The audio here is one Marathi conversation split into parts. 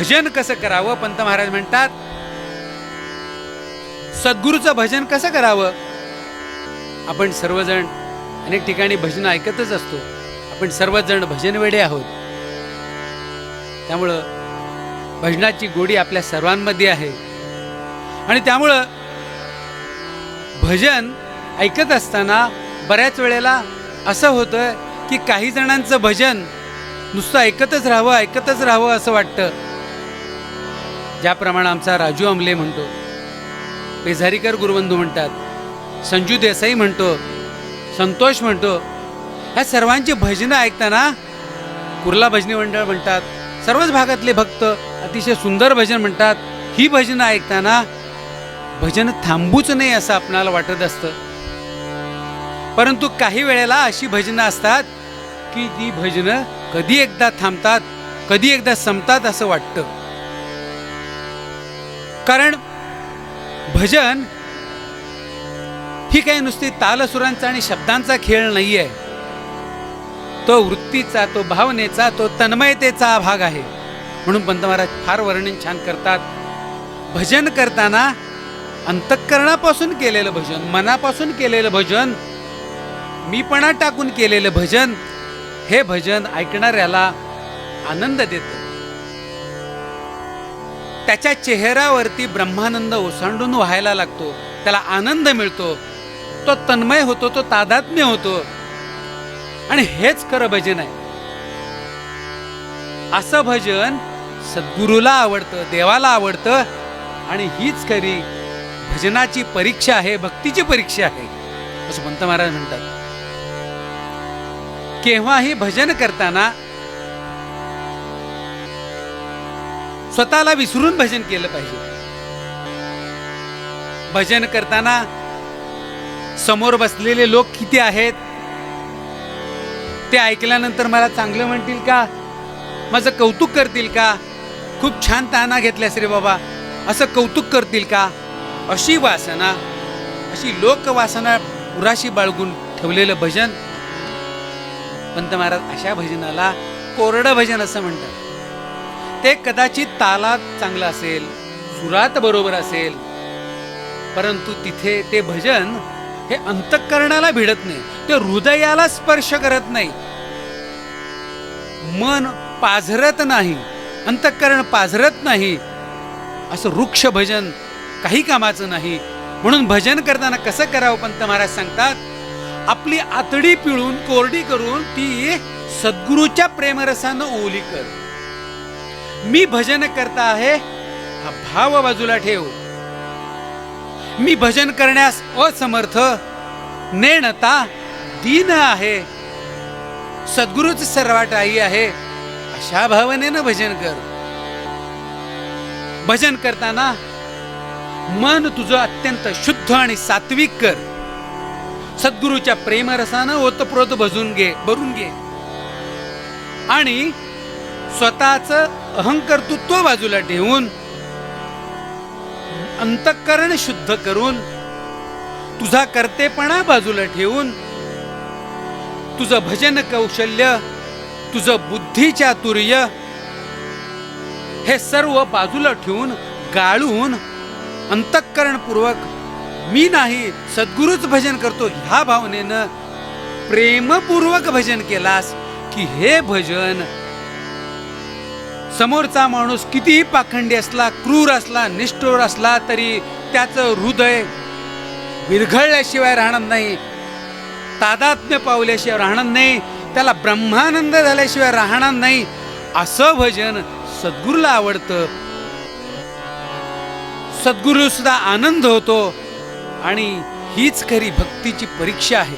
भजन कसं करावं पंत महाराज म्हणतात. सद्गुरूचं भजन कसं करावं. आपण सर्वजण अनेक ठिकाणी भजन ऐकतच असतो. आपण सर्वच जण भजन वेडे आहोत. त्यामुळं भजनाची गोडी आपल्या सर्वांमध्ये आहे. आणि त्यामुळं भजन ऐकत असताना बऱ्याच वेळेला असं होतं की काही जणांचं भजन नुसतं ऐकतच राहावं असं वाटतं. ज्याप्रमाणे आमचा राजू आमले म्हणतो, पेझारीकर गुरुबंधू म्हणतात, संजू देसाई म्हणतो, संतोष म्हणतो, ह्या सर्वांची भजनं ऐकताना कुर्ला भजनी मंडळ म्हणतात, सर्वच भागातले भक्त अतिशय सुंदर भजन म्हणतात. ही भजनं ऐकताना भजन थांबूच नाही असं आपणाला वाटत असतं. परंतु काही वेळेला अशी भजनं असतात की ती भजनं कधी एकदा थांबतात, कधी एकदा संपतात असं वाटतं. कारण भजन ही काही नुसती तालसुरांचा आणि शब्दांचा खेळ नाही आहे. तो वृत्तीचा, तो भावनेचा, तो तन्मयतेचा भाग आहे. म्हणून पंत महाराज फार वर्णन छान करतात. भजन करताना अंतःकरणापासून केलेलं भजन, मनापासून केलेलं भजन, मीपणा टाकून केलेलं भजन, हे भजन ऐकणाऱ्याला आनंद देतं. त्याच्या चेहऱ्यावरती ब्रह्मानंद ओसांडून व्हायला लागतो. त्याला आनंद मिळतो, तो तन्मय होतो, तो तादात्म्य होतो. आणि हेच खरं भजन आहे. असं भजन सद्गुरूला आवडतं, देवाला आवडतं. आणि हीच खरी भजनाची परीक्षा आहे, भक्तीची परीक्षा आहे असं पंत महाराज म्हणतात. केव्हाही भजन करताना स्वतःला विसरून भजन केलं पाहिजे. भजन करताना समोर बसलेले लोक किती आहेत, ते ऐकल्यानंतर मला चांगलं म्हणतील का, माझं कौतुक करतील का, खूप छान ताना घेतल्यास रे बाबा असं कौतुक करतील का, अशी वासना, अशी लोकवासना पुराशी बाळगून ठेवलेलं भजन, पंत महाराज अशा भजनाला कोरडं भजन असं म्हणतात. ते कदाचित तालात चांगलं असेल, सुरात बरोबर असेल, परंतु तिथे ते भजन हे अंतःकरणाला भिडत नाही, ते हृदयाला स्पर्श करत नाही, मन पाझरत नाही, अंतःकरण पाझरत नाही, असं वृक्ष भजन काही कामाचं नाही. म्हणून भजन करताना कसं करावं पंत महाराज सांगतात. आपली आतडी पिळून कोरडी करून ती सद्गुरूच्या प्रेमरसानं ओली कर. मी भजन करता आहे हा भाव बाजूला ठेव. मी भजन करण्यास असमर्थ, नेणता दीन आहे, सद्गुरूच सर्वाटाई आहे, अशा भावनेनं भजन कर. भजन करताना मन तुझं अत्यंत शुद्ध आणि सात्विक कर. सद्गुरूच्या प्रेमरसानं ओतप्रोत भरून घे आणि स्वतःच अहंकर्तृत्व बाजूला ठेवून अंतःकरण शुद्ध करून, तुझा कर्तेपणा बाजूला ठेवून, तुझं भजन कौशल्य, तुझं बुद्धी चातुर्य हे सर्व बाजूला ठेवून गाळून अंतःकरणपूर्वक मी नाही सद्गुरूच भजन करतो ह्या भावनेनं प्रेमपूर्वक भजन केलास की हे भजन समोरचा माणूस कितीही पाखंडी असला, क्रूर असला, निष्ठुर असला तरी त्याचं हृदय विरघळल्याशिवाय राहणार नाही, तादात्म्य पावल्याशिवाय राहणार नाही, त्याला ब्रह्मानंद झाल्याशिवाय राहणार नाही. असं भजन सद्गुरूला आवडतं. सद्गुरू सुद्धा आनंद होतो. आणि हीच खरी भक्तीची परीक्षा आहे.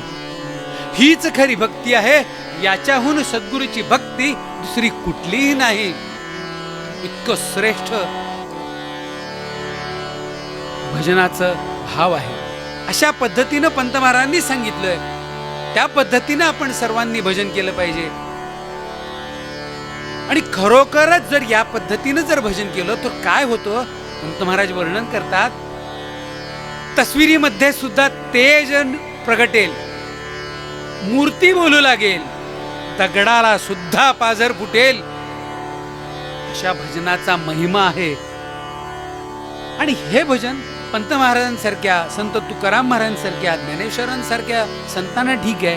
हीच खरी भक्ती आहे. याच्याहून सद्गुरूची भक्ती दुसरी कुठलीही नाही. इतकं श्रेष्ठ भजनाचं भाव आहे. अशा पद्धतीनं पंत महाराजांनी सांगितलंय, त्या पद्धतीनं आपण सर्वांनी भजन केलं पाहिजे. आणि खरोखरच जर या पद्धतीनं जर भजन केलं तर काय होतं पंत महाराज वर्णन करतात. तस्वीरीमध्ये सुद्धा तेज प्रगटेल, मूर्ती बोलू लागेल, दगडाला सुद्धा पाझर फुटेल. अशा भजनाचा महिमा आहे. आणि हे भजन पंत महाराजांसारख्या, संत तुकाराम महाराजांसारख्या, ज्ञानेश्वरांसारख्या संतांना ठीक आहे,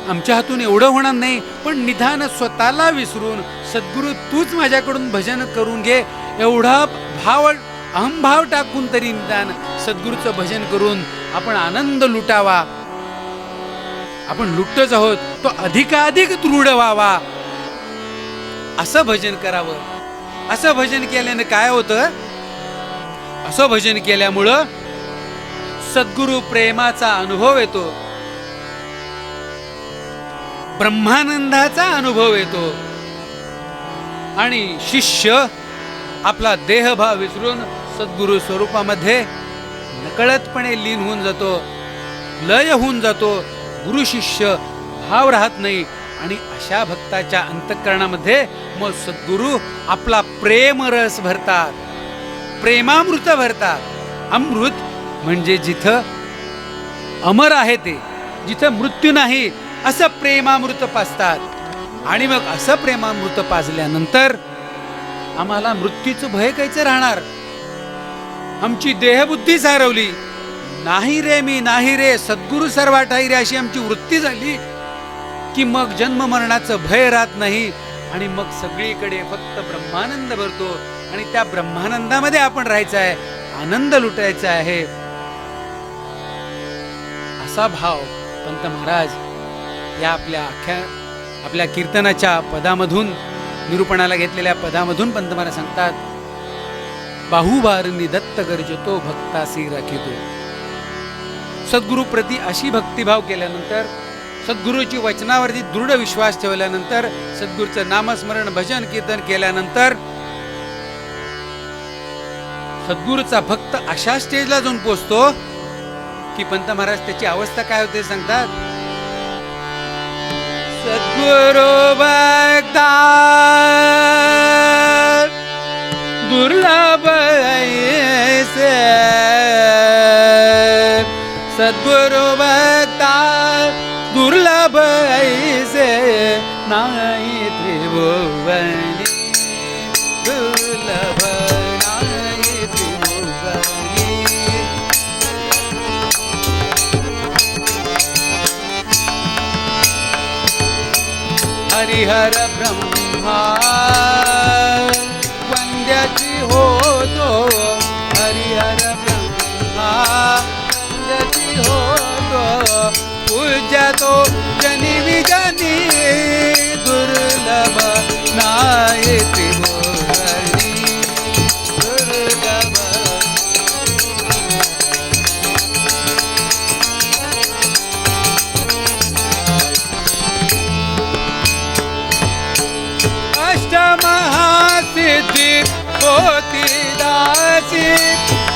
आमच्या हातून एवढं होणार नाही, पण निदान स्वतःला विसरून सद्गुरू तूच माझ्याकडून भजन करून घे एवढा भाव, अहंभाव टाकून तरी निदान सद्गुरूचं भजन करून आपण आनंद लुटावा. आपण लुटतच आहोत, तो अधिकाधिक दृढ व्हावा, असं भजन करावं. असं भजन केल्याने काय होतं? असं भजन केल्यामुळं सद्गुरु प्रेमाचा अनुभव येतो, ब्रह्मानंदाचा अनुभव येतो आणि शिष्य आपला देहभाव विसरून सद्गुरु स्वरूपामध्ये नकळतपणे लीन होऊन जातो, लय होऊन जातो. गुरु शिष्य भाव राहत नाही आणि अशा भक्ताच्या अंतःकरणामध्ये मग सद्गुरु आपला प्रेमरस भरतात, प्रेमामृत भरतात. अमृत म्हणजे जिथं अमर आहे ते, जिथं मृत्यू नाही, असं प्रेमामृत पाजतात. आणि मग असं प्रेमामृत पाजल्यानंतर आम्हाला मृत्यूचं भय कायचं राहणार? आमची देहबुद्धीच हरवली. नाही रे मी, नाही रे सद्गुरु सर्वा ठाई रे, अशी आमची वृत्ती झाली की मग जन्म मरणाचं भय राहत नाही आणि मग सगळीकडे फक्त ब्रह्मानंद भरतो आणि त्या ब्रह्मानंदामध्ये आपण राहायचं आहे, आनंद लुटायचा आहे. असा भाव पंत महाराज या आपल्या कीर्तनाच्या पदामधून, निरूपणाला घेतलेल्या पदामधून पंत महाराज सांगतात, बाहुबारनी दत्त गरजतो भक्तासी राखितो. सद्गुरु प्रती अशी भक्तिभाव केल्यानंतर, सद्गुरूची वचनावरती दृढ विश्वास ठेवल्यानंतर, सद्गुरूचं नामस्मरण भजन कीर्तन केल्यानंतर सद्गुरूचा भक्त अशा स्टेजला जाऊन पोचतो की पंत महाराज त्याची अवस्था काय होते सांगतात. सद्गुरु भक्ता दुर्लभ ऐसे, सद्गुरु भक्ता दुर्लभ ऐसे, नाही त्रिभुवनी दुर्लभ, नाही त्रिभुवनी. हरिहर ब्रह्मा वंद्याची होतो, हरिहर ब्रह्मा वंद्याची होतो, पूज्यतो जनी विजनी दुर्लभ, नाही त्रिभुवनी दुर्लभ. अष्टमहासिद्धी होती दासी,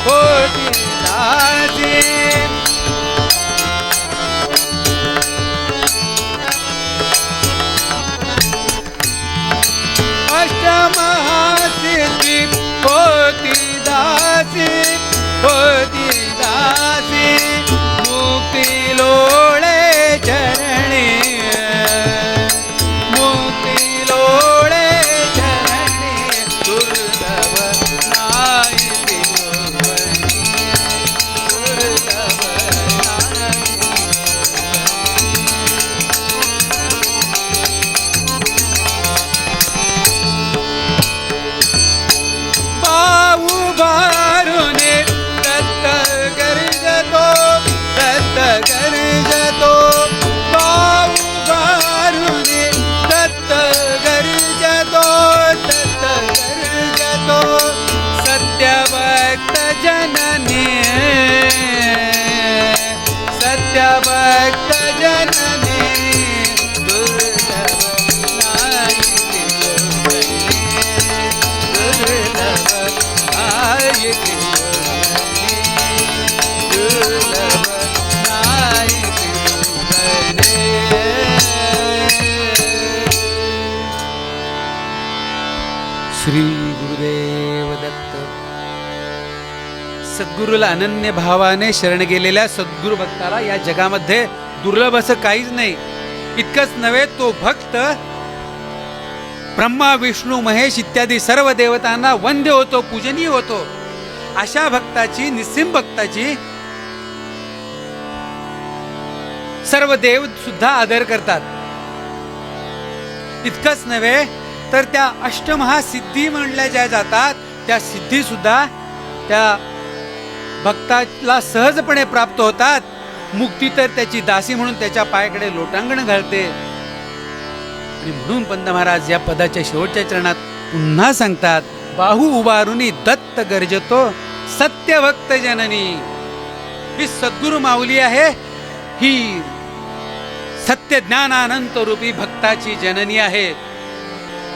होती दासी, अष्टमहासिद्धी होती दासी, होती दासी, मुक्ती लोळे चरणी, मुक्ती लोळे चरणी, दुर्लभ नाही त्रिभुवनी दुर्लभ नाही. बाहू भारुने दत्त गरजतो, दत्त गरजतो, बाहू भारुने दत्त गरजतो, दत्त गरजतो, सत्यभक्त जननी, सत्यभक्त जननी, दुर्लभ नाही त्रिभुवनी दुर्लभ नाही त्रिभुवनी दुर्लभ नाही त्रिभुवनी. श्री गुरुदेव दत्त. सद्गुरूला अनन्य भावाने शरण गेलेल्या सद्गुरु भक्ताला या जगामध्ये दुर्लभ असं काहीच नाही. इतकंच नव्हे, तो भक्त ब्रह्मा विष्णू महेश इत्यादी सर्व देवतांना वंद्य होतो, पूजनीय होतो. अशा भक्ताची, निस्सिम भक्ताची सर्व देव सुद्धा आदर करतात. इतकंच नव्हे तर त्या अष्टमहासिद्धी म्हणल्या ज्या जातात त्या सिद्धी सुद्धा त्या भक्ताला सहजपणे प्राप्त होतात. मुक्ती तर त्याची दासी म्हणून त्याच्या पायाकडे लोटांगण घालते. आणि म्हणून पंत महाराज या पदाच्या शेवटच्या चरणात पुन्हा सांगतात, बाहू उभारुनी दत्त गर्जतो सत्य भक्त जननी. ही सद्गुरु माऊली आहे, ही सत्य ज्ञानानंत रूपी भक्ताची जननी आहे.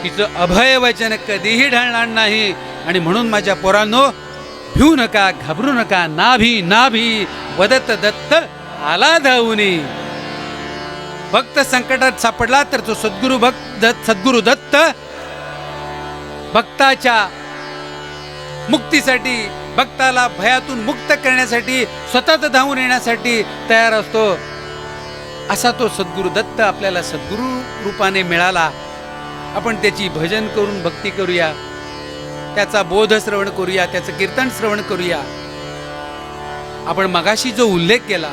तिचं अभय वचन कधीही ढळणार नाही. आणि म्हणून माझ्या पोरांनो, भिऊ नका, घाबरू नका. नाभी नाभी वदत दत्त आला धावूनी. भक्त संकटात सापडला तर तो सद्गुरु दत्त भक्ताच्या मुक्तीसाठी, भक्ताला भयातून मुक्त करण्यासाठी, स्वतःच धावून येण्यासाठी तयार असतो. असा तो सद्गुरु दत्त आपल्याला सद्गुरु रूपाने मिळाला. आपण त्याची भजन करून भक्ती करूया, त्याचा बोध श्रवण करूया, त्याचं कीर्तन श्रवण करूया. आपण मगाशी जो उल्लेख केला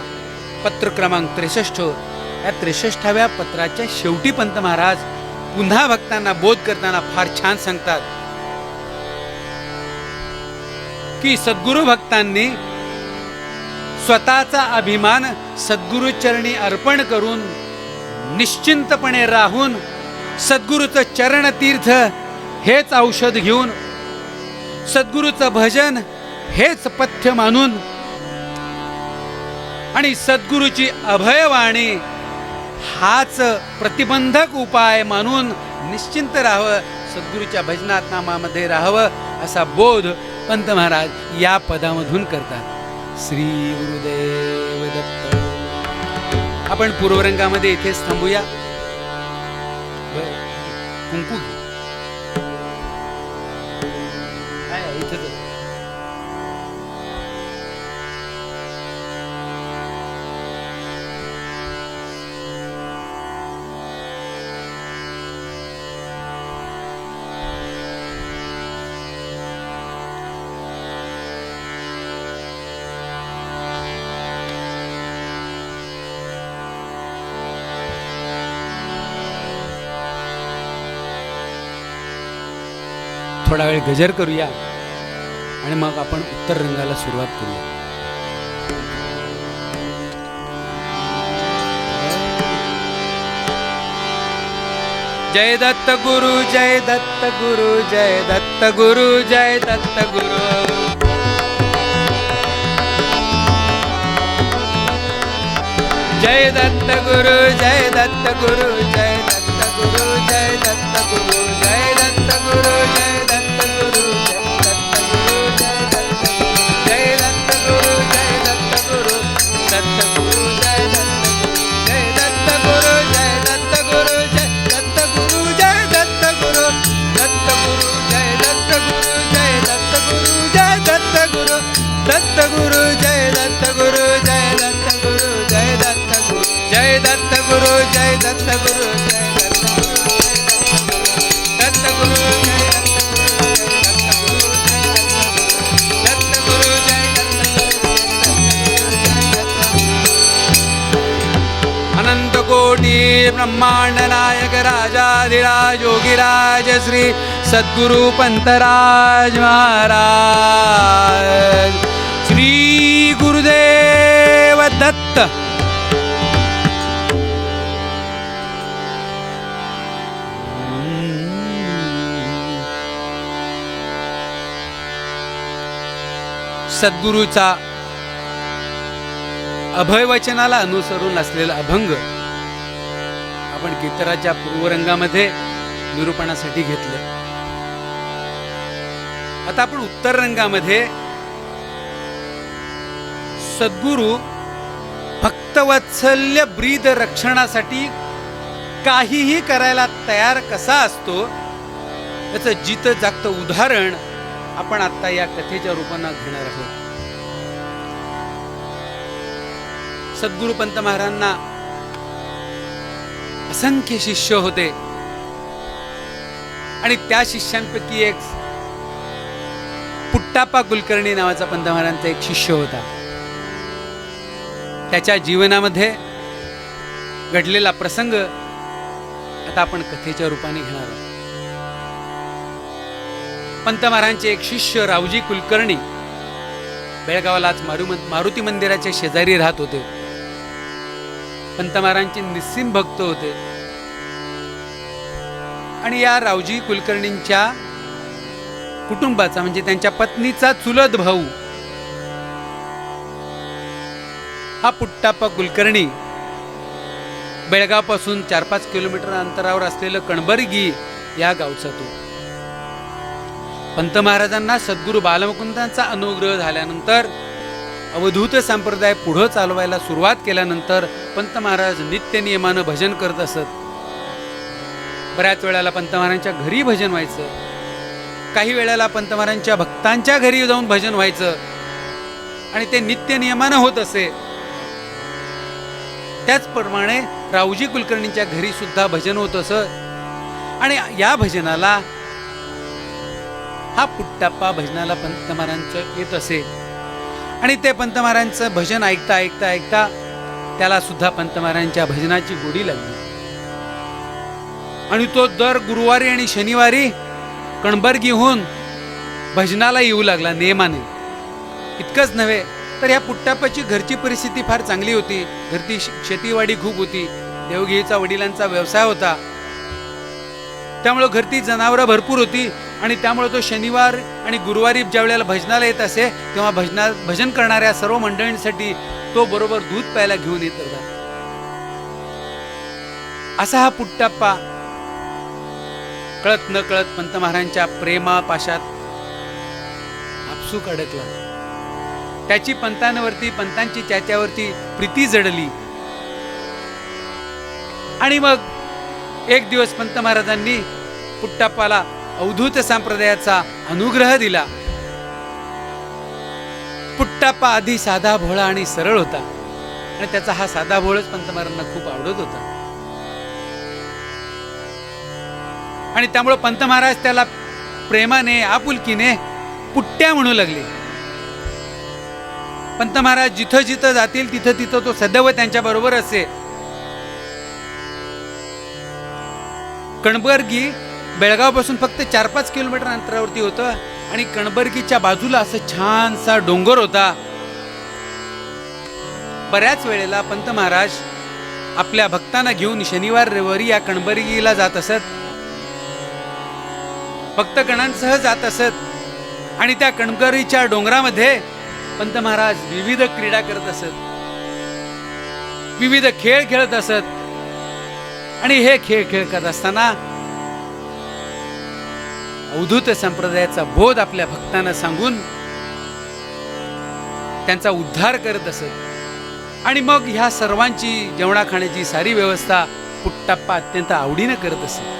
पत्र क्रमांक 63, या 63व्या पत्राच्या शेवटी पंत महाराज पुन्हा भक्तांना बोध करताना फार छान सांगतात की सद्गुरु भक्तांनी स्वतःचा अभिमान सद्गुरुचरणी अर्पण करून निश्चिंतपणे राहून सद्गुरूचं चरण तीर्थ हेच औषध घेऊन, सद्गुरूचं भजन हेच पथ्य मानून आणि सद्गुरूची अभयवाणी हाच प्रतिबंधक उपाय मानून निश्चिंत राहावं, सद्गुरूच्या भजनात नामामध्ये राहावं असा बोध पंत महाराज या पदामधून करतात. श्री गुरुदेव दत्त. आपण पूर्वरंगामध्ये इथेच थांबूया. कुंकू इथेच. थोडा वेळ गजर करूया आणि मग आपण उत्तर रंगाला सुरुवात करूया. जय दत्त गुरु, जय दत्त गुरु, जय दत्त गुरु, जय दत्त गुरु. जय दत्त गुरु, जय दत्त गुरु, जय दत्त गुरु, जय दत्त गुरु, जय दत्त गुरु, जय दत्त गुरु, जय दत्त गुरु, जय दत्त गुरु, जय दत्त गुरु, जय दत्त गुरु, जय दत्त गुरु, जय दत्त गुरु, जय दत्त गुरु, जय अनंत कोटी ब्रह्मांड नायक राजाधिराज योगीराज श्री सद्गुरु पंतराज महाराज. श्री गुरुदेव दत्त. सद्गुरूचा अभयवचनाला अनुसरून असलेला अभंग आपण कीर्तनाच्या पूर्वरंगामध्ये निरूपणासाठी घेतलं. आता आपण उत्तर रंगामध्ये सद्गुरु भक्तवत्सल्य ब्रीद रक्षणासाठी काहीही करायला तयार कसा असतो याचं जित जागतं उदाहरण आपण आता या कथेच्या रूपानं घेणार आहोत. सद्गुरु पंत महाराजांना असंख्य शिष्य होते. आणि त्या शिष्यांपैकी एक पुट्टाप्पा कुलकर्णी नावाचा पंत महाराजांचा एक शिष्य होता. त्याच्या जीवनामध्ये घडलेला प्रसंग आता आपण कथेच्या रूपाने घेणार आहोत. पंत महाराजांचे एक शिष्य रावजी कुलकर्णी बेळगावलाच मारुती मंदिराच्या शेजारी राहत होते. पंत महाराजांचे निस्सीम भक्त होते. आणि या रावजी कुलकर्णींच्या कुटुंबाचा म्हणजे त्यांच्या पत्नीचा चुलत भाऊ हा पुट्टाप्पा कुलकर्णी बेळगाव पासून 4-5 किलोमीटर अंतरावर असलेलं कणबर्गी या गावचा तो. पंत महाराजांना सद्गुरू बालमुकुंदांचा अनुग्रह झाल्यानंतर अवधूत संप्रदाय पुढे चालवायला सुरुवात केल्यानंतर पंत महाराज नित्य नियमानं भजन करत असत. बऱ्याच वेळेला पंत महाराजांच्या घरी भजन व्हायचं, काही वेळेला पंत महाराजांच्या भक्तांच्या घरी जाऊन भजन व्हायचं आणि ते नित्य नियमानं होत असे. त्याचप्रमाणे रावजी कुलकर्णींच्या घरी सुद्धा भजन होत असत आणि या भजनाला हा पुट्टाप्पा भजनाला पंत महाराजांचं येत असे आणि ते पंत महाराजांचं भजन ऐकता ऐकता ऐकता त्याला सुद्धा पंत महाराजांच्या भजनाची गोडी लागली आणि तो दर गुरुवारी आणि शनिवारी कणबर्गीहून भजनाला येऊ लागला नियमाने. इतकंच नव्हे तर या पुट्टाप्पाची घरची परिस्थिती फार चांगली होती. घरची शेतीवाडी खूप होती. देवघेचा वडिलांचा व्यवसाय होता. त्यामुळे घरती जनावरं भरपूर होती आणि त्यामुळे तो शनिवार आणि गुरुवारी ज्या वेळेला भजनाला येत असे तेव्हा भजन करणाऱ्या सर्व मंडळींसाठी तो बरोबर दूध प्यायला घेऊन येत होता. असा हा पुट्टाप्पा कळत न कळत पंत महाराजांच्या प्रेमापाशात आपसूक अडकला. त्याची पंतांवरती पंतांची त्याच्यावरती प्रीती जडली आणि मग एक दिवस पंत महाराजांनी पुट्टाप्पाला अवधूत संप्रदायाचा अनुग्रह दिला. पुट्टाप्पा आधी साधा भोळा आणि सरळ होता आणि त्याचा हा साधा भोळच पंत महाराजांना खूप आवडत होता आणि त्यामुळे पंत महाराज त्याला प्रेमाने आपुलकीने पुट्ट्या म्हणू लागले. पंत महाराज जिथं जिथं जातील तिथं तिथं तो सदैव त्यांच्या बरोबर असे. कणबर्गी बेळगाव पासून फक्त 4-5 किलोमीटर अंतरावरती होतं आणि कणबर्गीच्या बाजूला असं छानसा डोंगर होता. बऱ्याच वेळेला पंत महाराज आपल्या भक्तांना घेऊन शनिवार रविवारी या कणबर्गीला जात असत. भक्तगणांसह जात असत आणि त्या कणबर्गीच्या डोंगरामध्ये पंत महाराज विविध क्रीडा करत असत, विविध खेळ खेळत असत आणि हे खेळ खेळत असताना अवधूत संप्रदायाचा बोध आपल्या भक्तांना सांगून त्यांचा उद्धार करत असत आणि मग ह्या सर्वांची जेवणा खाण्याची सारी व्यवस्था पुट्टाप्पा अत्यंत आवडीनं करत असत.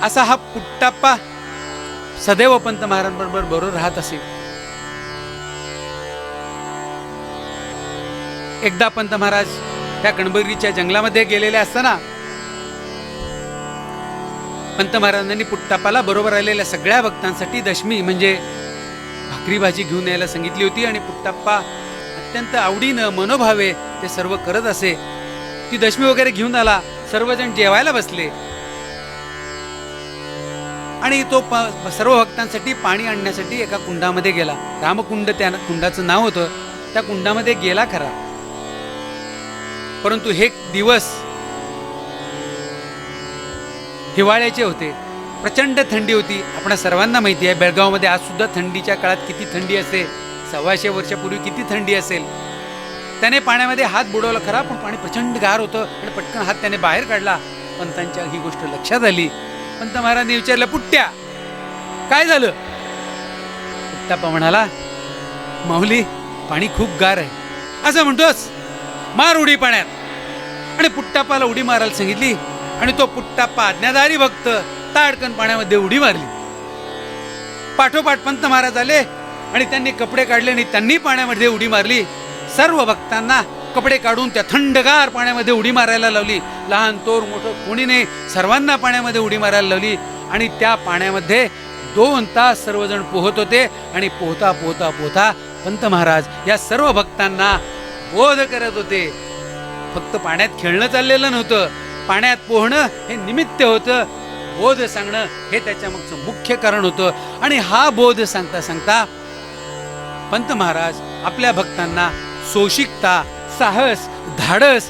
असा हा पुट्टाप्पा सदैव पंत महाराजांबरोबर बरोबर राहत असे. एकदा पंत महाराज त्या कणबर्गीच्या जंगलामध्ये गेलेले असताना पंत महाराजांनी पुट्टाप्पाला बरोबर आलेल्या सगळ्या भक्तांसाठी दशमी म्हणजे भाकरी भाजी घेऊन यायला सांगितली होती आणि पुट्टाप्पा अत्यंत आवडीनं मनोभावे ते सर्व करत असे. ती दशमी वगैरे घेऊन आला. सर्वजण जेवायला बसले आणि तो सर्व भक्तांसाठी पाणी आणण्यासाठी एका कुंडामध्ये गेला. रामकुंड त्या कुंडाचं नाव होतं. त्या कुंडामध्ये गेला खरा, परंतु हे दिवस हिवाळ्याचे होते. प्रचंड थंडी होती. आपणा सर्वांना माहिती आहे बेळगावमध्ये आज सुद्धा थंडीच्या काळात किती थंडी असते. 125 वर्षापूर्वी किती थंडी असेल. त्याने पाण्यामध्ये हात बुडवला खरा, पण पाणी प्रचंड गार होतं आणि पटकन हात त्याने बाहेर काढला. पंतांच्या ही गोष्ट लक्षात आली. पंत महाराजांनी विचारलं, पुट्ट्या काय झालं? पुट्टाप्पा म्हणाला, माऊली पाणी खूप गार आहे. असं म्हणतोस? मार उडी पाण्यात. आणि पुट्टाप्पाला उडी मारायला सांगितली आणि तो पुट्टाप्पा आज्ञाधारी भक्त ताडकन पाण्यामध्ये उडी मारली. पाठोपाठ पंत महाराज आले आणि त्यांनी कपडे काढले आणि त्यांनी पाण्यामध्ये उडी मारली. सर्व भक्तांना कपडे काढून त्या थंडगार पाण्यामध्ये उडी मारायला लावली. लहान थोर मोठं कोणी नाही, सर्वांना पाण्यामध्ये उडी मारायला लावली. आणि त्या पाण्यामध्ये 2 तास सर्वजण पोहत होते. आणि पोहता पोहता पोहता पंत महाराज या सर्व भक्तांना बोध करत होते. फक्त पाण्यात खेळणं चाललेलं नव्हतं, पाण्यात पोहणं हे निमित्त होतं, बोध सांगणं हे त्याच्या मागचं मुख्य कारण होतं. आणि हा बोध सांगता सांगता पंत महाराज आपल्या भक्तांना सोशिकता, साहस, धाडस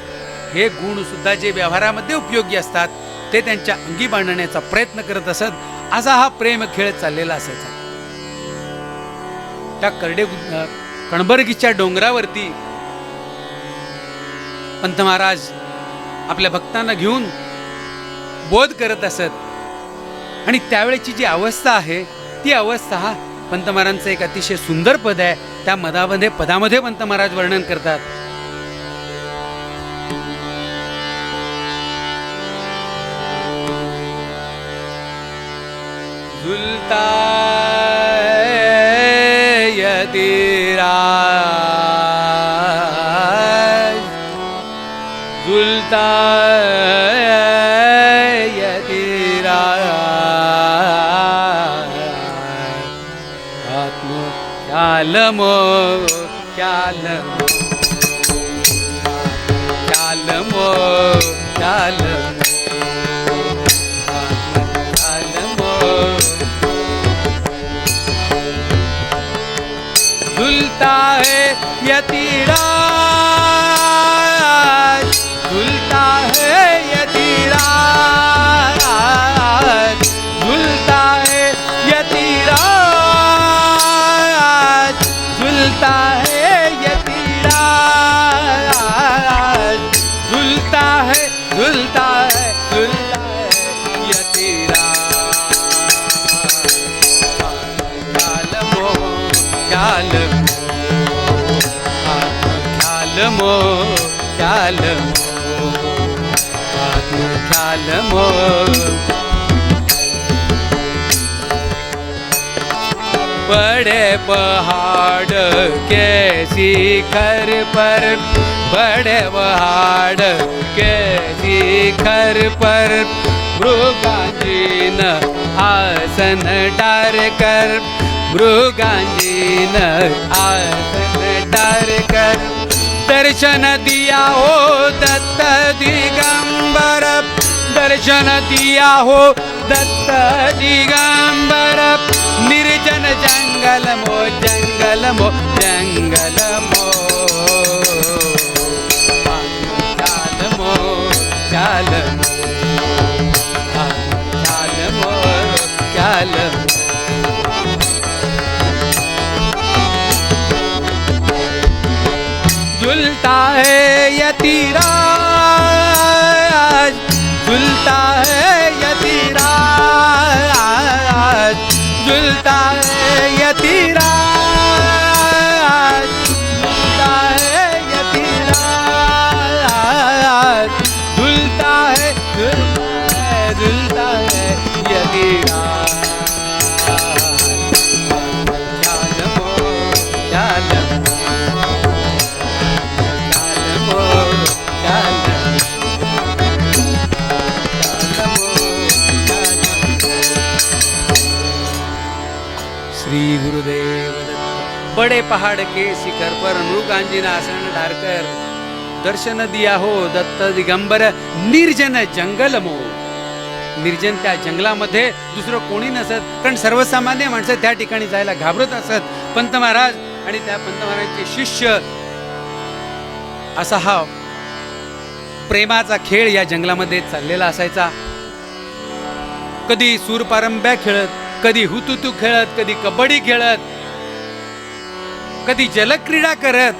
हे गुण सुद्धा जे व्यवहारामध्ये उपयोगी असतात ते त्यांच्या अंगी बांधण्याचा प्रयत्न करत असत. असा हा प्रेम खेळ चाललेला असायचा. त्या कणबर्गीच्या डोंगरावरती पंत महाराज आपल्या भक्तांना घेऊन बोध करत असत. आणि त्यावेळेची जी अवस्था आहे ती अवस्था पंत महाराजांचं एक अतिशय सुंदर पद आहे. त्या पदामध्ये पंत महाराज वर्णन करतात. झुलता यतिराज, झुलता यतिराज, आत्म ख्यालमो ख्यालमो ख्यालमो ख्यालमो झुलता है यतिराज, झुलता है यतिराज, झुलता है यतिराज, झुलता है यतिराज, झुलता है झुलता है झुलता है यतिराज. ख्यालमो ख्यालमो ख्यालमो बड़े पहाड़ के शिखर पर, बड़े पहाड़ के शिखर पर मृगांजीन आसन डार कर, मृगांजीन आसन डार कर दर्शन दिया हो दत्त दिगंबर, दर्शन दिया हो दत्त दिगंबर. निर्जन जंगल मो जंगल मो जंगल मो चाल मो चाल चाल मो चाल. झुलता है यतिराज, झुलता है यतिराज, झुलता है यतिराज, झुलता है यतिराज, झुलता है झुलता है यतिराज. ख्यालमो ख्यालमो श्री गुरुदेव दत्त. बड़े पहाड़ के शिखर पर मृगांजीन आसन ढारकर दर्शन दिया हो दत्त दिगंबर. निर्जन जंगल मो, निर्जन त्या जंगलामध्ये दुसरं कोणी नसत, कारण सर्वसामान्य माणसं त्या ठिकाणी जायला घाबरत असत. पंत महाराज आणि त्या पंत महाराजांचे शिष्य असा हा प्रेमाचा खेळ या जंगलामध्ये चाललेला असायचा. कधी सूरपारंब्या खेळत, कधी हुतुतू खेळत, कधी कबड्डी खेळत, कधी जलक्रीडा करत.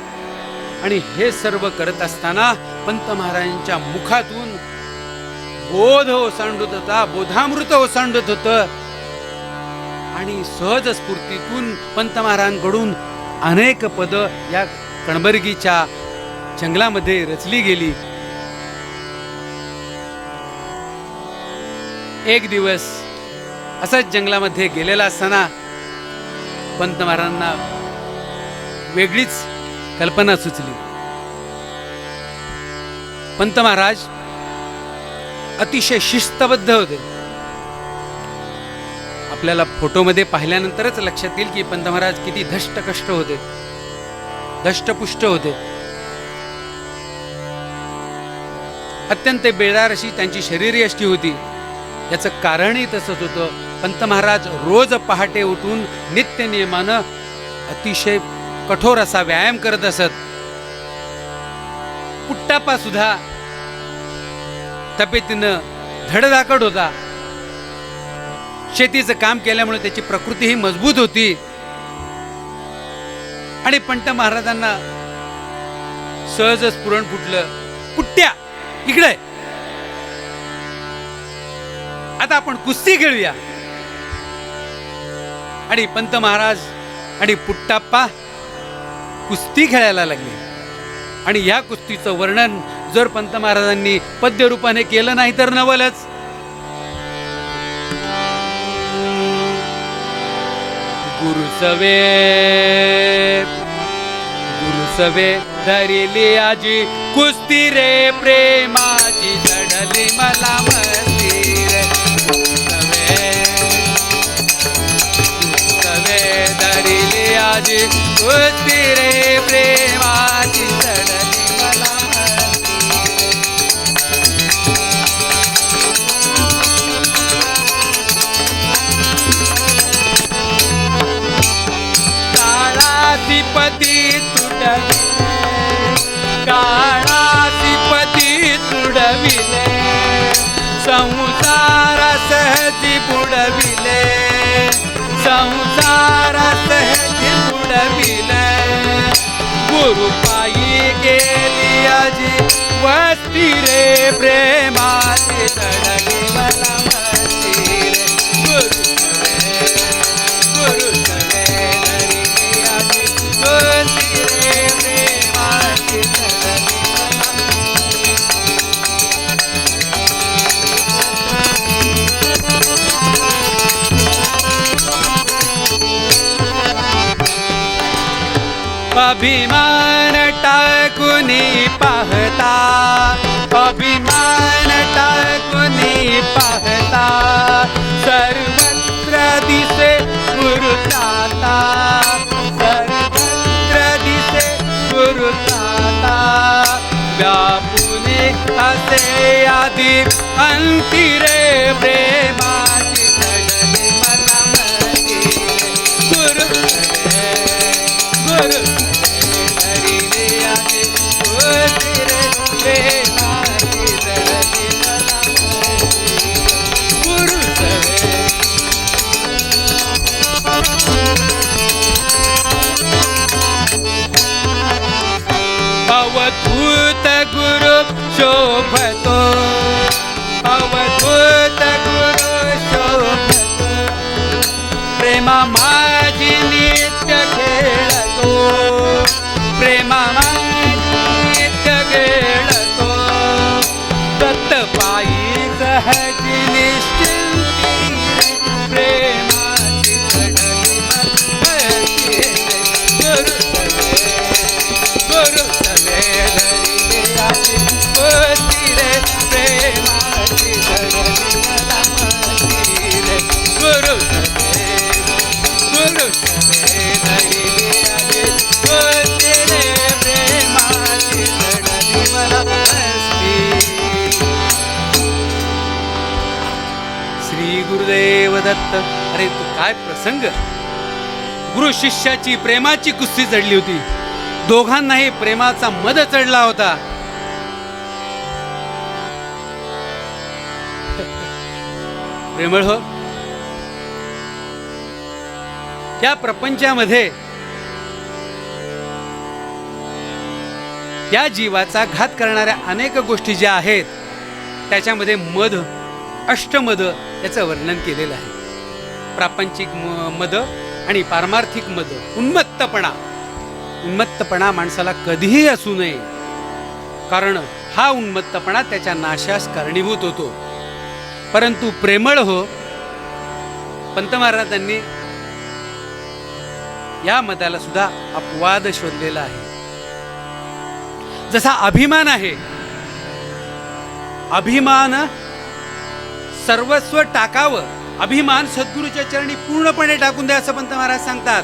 आणि हे सर्व करत असताना पंत महाराजांच्या मुखातून बोध ओसांडत होता, बोधामृत ओसांडत होतं. आणि सहज स्फूर्तीतून पंत महाराजांकडून अनेक पद या कणबर्गीच्या जंगलामध्ये रचली गेली. एक दिवस असंच जंगलामध्ये गेलेला असताना पंत महाराजांना वेगळीच कल्पना सुचली. पंत महाराज अतिशय शिस्तबद्ध होते. आपल्याला फोटोमध्ये पाहिल्यानंतरच लक्षात येईल की पंत महाराज किती धष्टकष्ट होते, धष्टपुष्ट होते. अत्यंत बेजार अशी त्यांची शरीरयष्टी होती. याचं कारणही तसंच होतं. पंत महाराज रोज पहाटे उठून नित्य नियमानं अतिशय कठोर असा व्यायाम करत असत. पुट्टाप्पा सुद्धा तब्येतीनं धडधाकट होता. शेतीचं काम केल्यामुळे त्याची प्रकृतीही मजबूत होती. आणि पंत महाराजांना सहजच पुरण फुटलं, पुट्ट्या इकडे आता आपण कुस्ती खेळूया. आणि पंत महाराज आणि पुट्टाप्पा कुस्ती खेळायला लागले. आणि या कुस्तीचं वर्णन जर पंत महाराजांनी पद्य रूपाने केलं नाही तर नवलच. गुरुसवे धरिली आजी कुस्ती रे प्रेमाची चढली मला मस्ती रे. गुरुसवे धरिली आजी कुस्ती रे प्रेमाची चढली मला काळाधिपती तुडविले, काळाधिपती तुडविले, संसार सहजी बुडविले, संसार सहजी बुडविले. गुरुपायी गेली आजी वस्ती रे प्रेमाची चढली मला मस्ती रे. गुरुसवे धरिली आजी कुस्ती रे प्रेमाची चढली अभिमान टाकूनी पाहता, अभिमान टाकूनी पाहता, सर्वत्र दिसे गुरुताता, सर्वत्र दिसे गुरुताता. व्यापुने असे आधी अंती रे प्रेमाची चढली मला मस्ती. गुरुसवे धरिली आजी कुस्ती रे प्रेमाची चढली मला मस्ती. गुरुसवे अवधूत गुरु शोभतो, अवधूत गुरु शोभतो, प्रेमा माझी नित्य खेळतो, प्रेमा माझी नित्य खेळतो. दत्तपायी सहजी निश्चिंती रे प्रेमाची चढली मस्ती रे. गुरुसवे धरिली आजी कुस्ती रे प्रेमाची चढली मला मस्ती रे. गुरुसवे धरिली आजी कुस्ती रे प्रेमाची चढली मला मस्ती. श्री गुरुदेव दत्त. अरे तू काय प्रसंग. गुरु शिष्याची प्रेमाची कुस्ती चढली होती. दोघांनाही प्रेमाचा मद चढला होता. प्रेमळ हो, या प्रपंचामध्ये या जीवाचा घात करणाऱ्या अनेक गोष्टी ज्या आहेत त्याच्यामध्ये मद, अष्टमद याचं वर्णन केलेलं आहे. प्रापंचिक मद आणि पारमार्थिक मद. उन्मत्तपणा, उन्मत्तपणा माणसाला कधीही असू नये, कारण हा उन्मत्तपणा त्याच्या नाशास कारणीभूत होतो. परंतु प्रेमळ हो, पंत महाराजांनी या मदाला सुद्धा अपवाद शोधलेला आहे. जसा अभिमान आहे अभिमान सर्वस्व टाकावं, अभिमान सद्गुरूच्या चरणी पूर्णपणे टाकून द्या असं पंत महाराज सांगतात.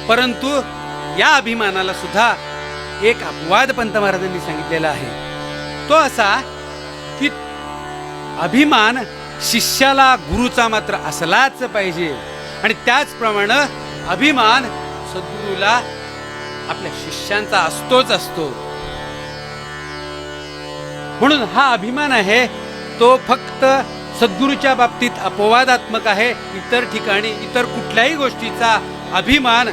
परंतु या अभिमानाला सुद्धा एक अपवाद पंत महाराजांनी सांगितलेला आहे. तो असा की अभिमान शिष्याला गुरुचा मात्र असलाच पाहिजे, आणि त्याचप्रमाणे अभिमान सद्गुरूला आपल्या शिष्यांचा असतोच असतो. म्हणून हा अभिमान आहे तो फक्त सद्गुरूच्या बाबतीत अपवादात्मक आहे. इतर ठिकाणी इतर कुठल्याही गोष्टीचा अभिमान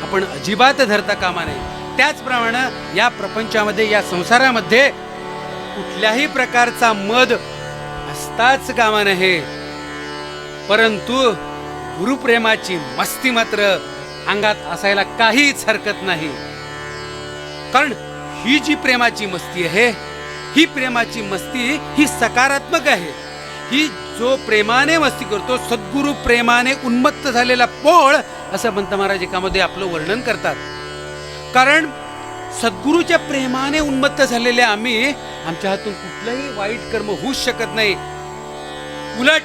आपण अजिबात धरता कामा नये. त्याचप्रमाणे या प्रपंचामध्ये, या संसारामध्ये कुठल्याही प्रकारचा मद असताच कामा नये. परंतु गुरुप्रेमाची मस्ती मात्र अंगात असायला काहीच हरकत नाही. कारण ही जी प्रेमाची मस्ती आहे, ही प्रेमाची मस्ती ही सकारात्मक आहे. ही जो प्रेमाने मस्ती करतो, सद्गुरु प्रेमाने उन्मत्त झालेला पोळ, असं पंत महाराज एकामध्ये आपलं वर्णन करतात. कारण सद्गुरूच्या प्रेमाने उन्मत्त झालेले आम्ही, आमच्या हातून कुठलंही वाईट कर्म होऊच शकत नाही. उलट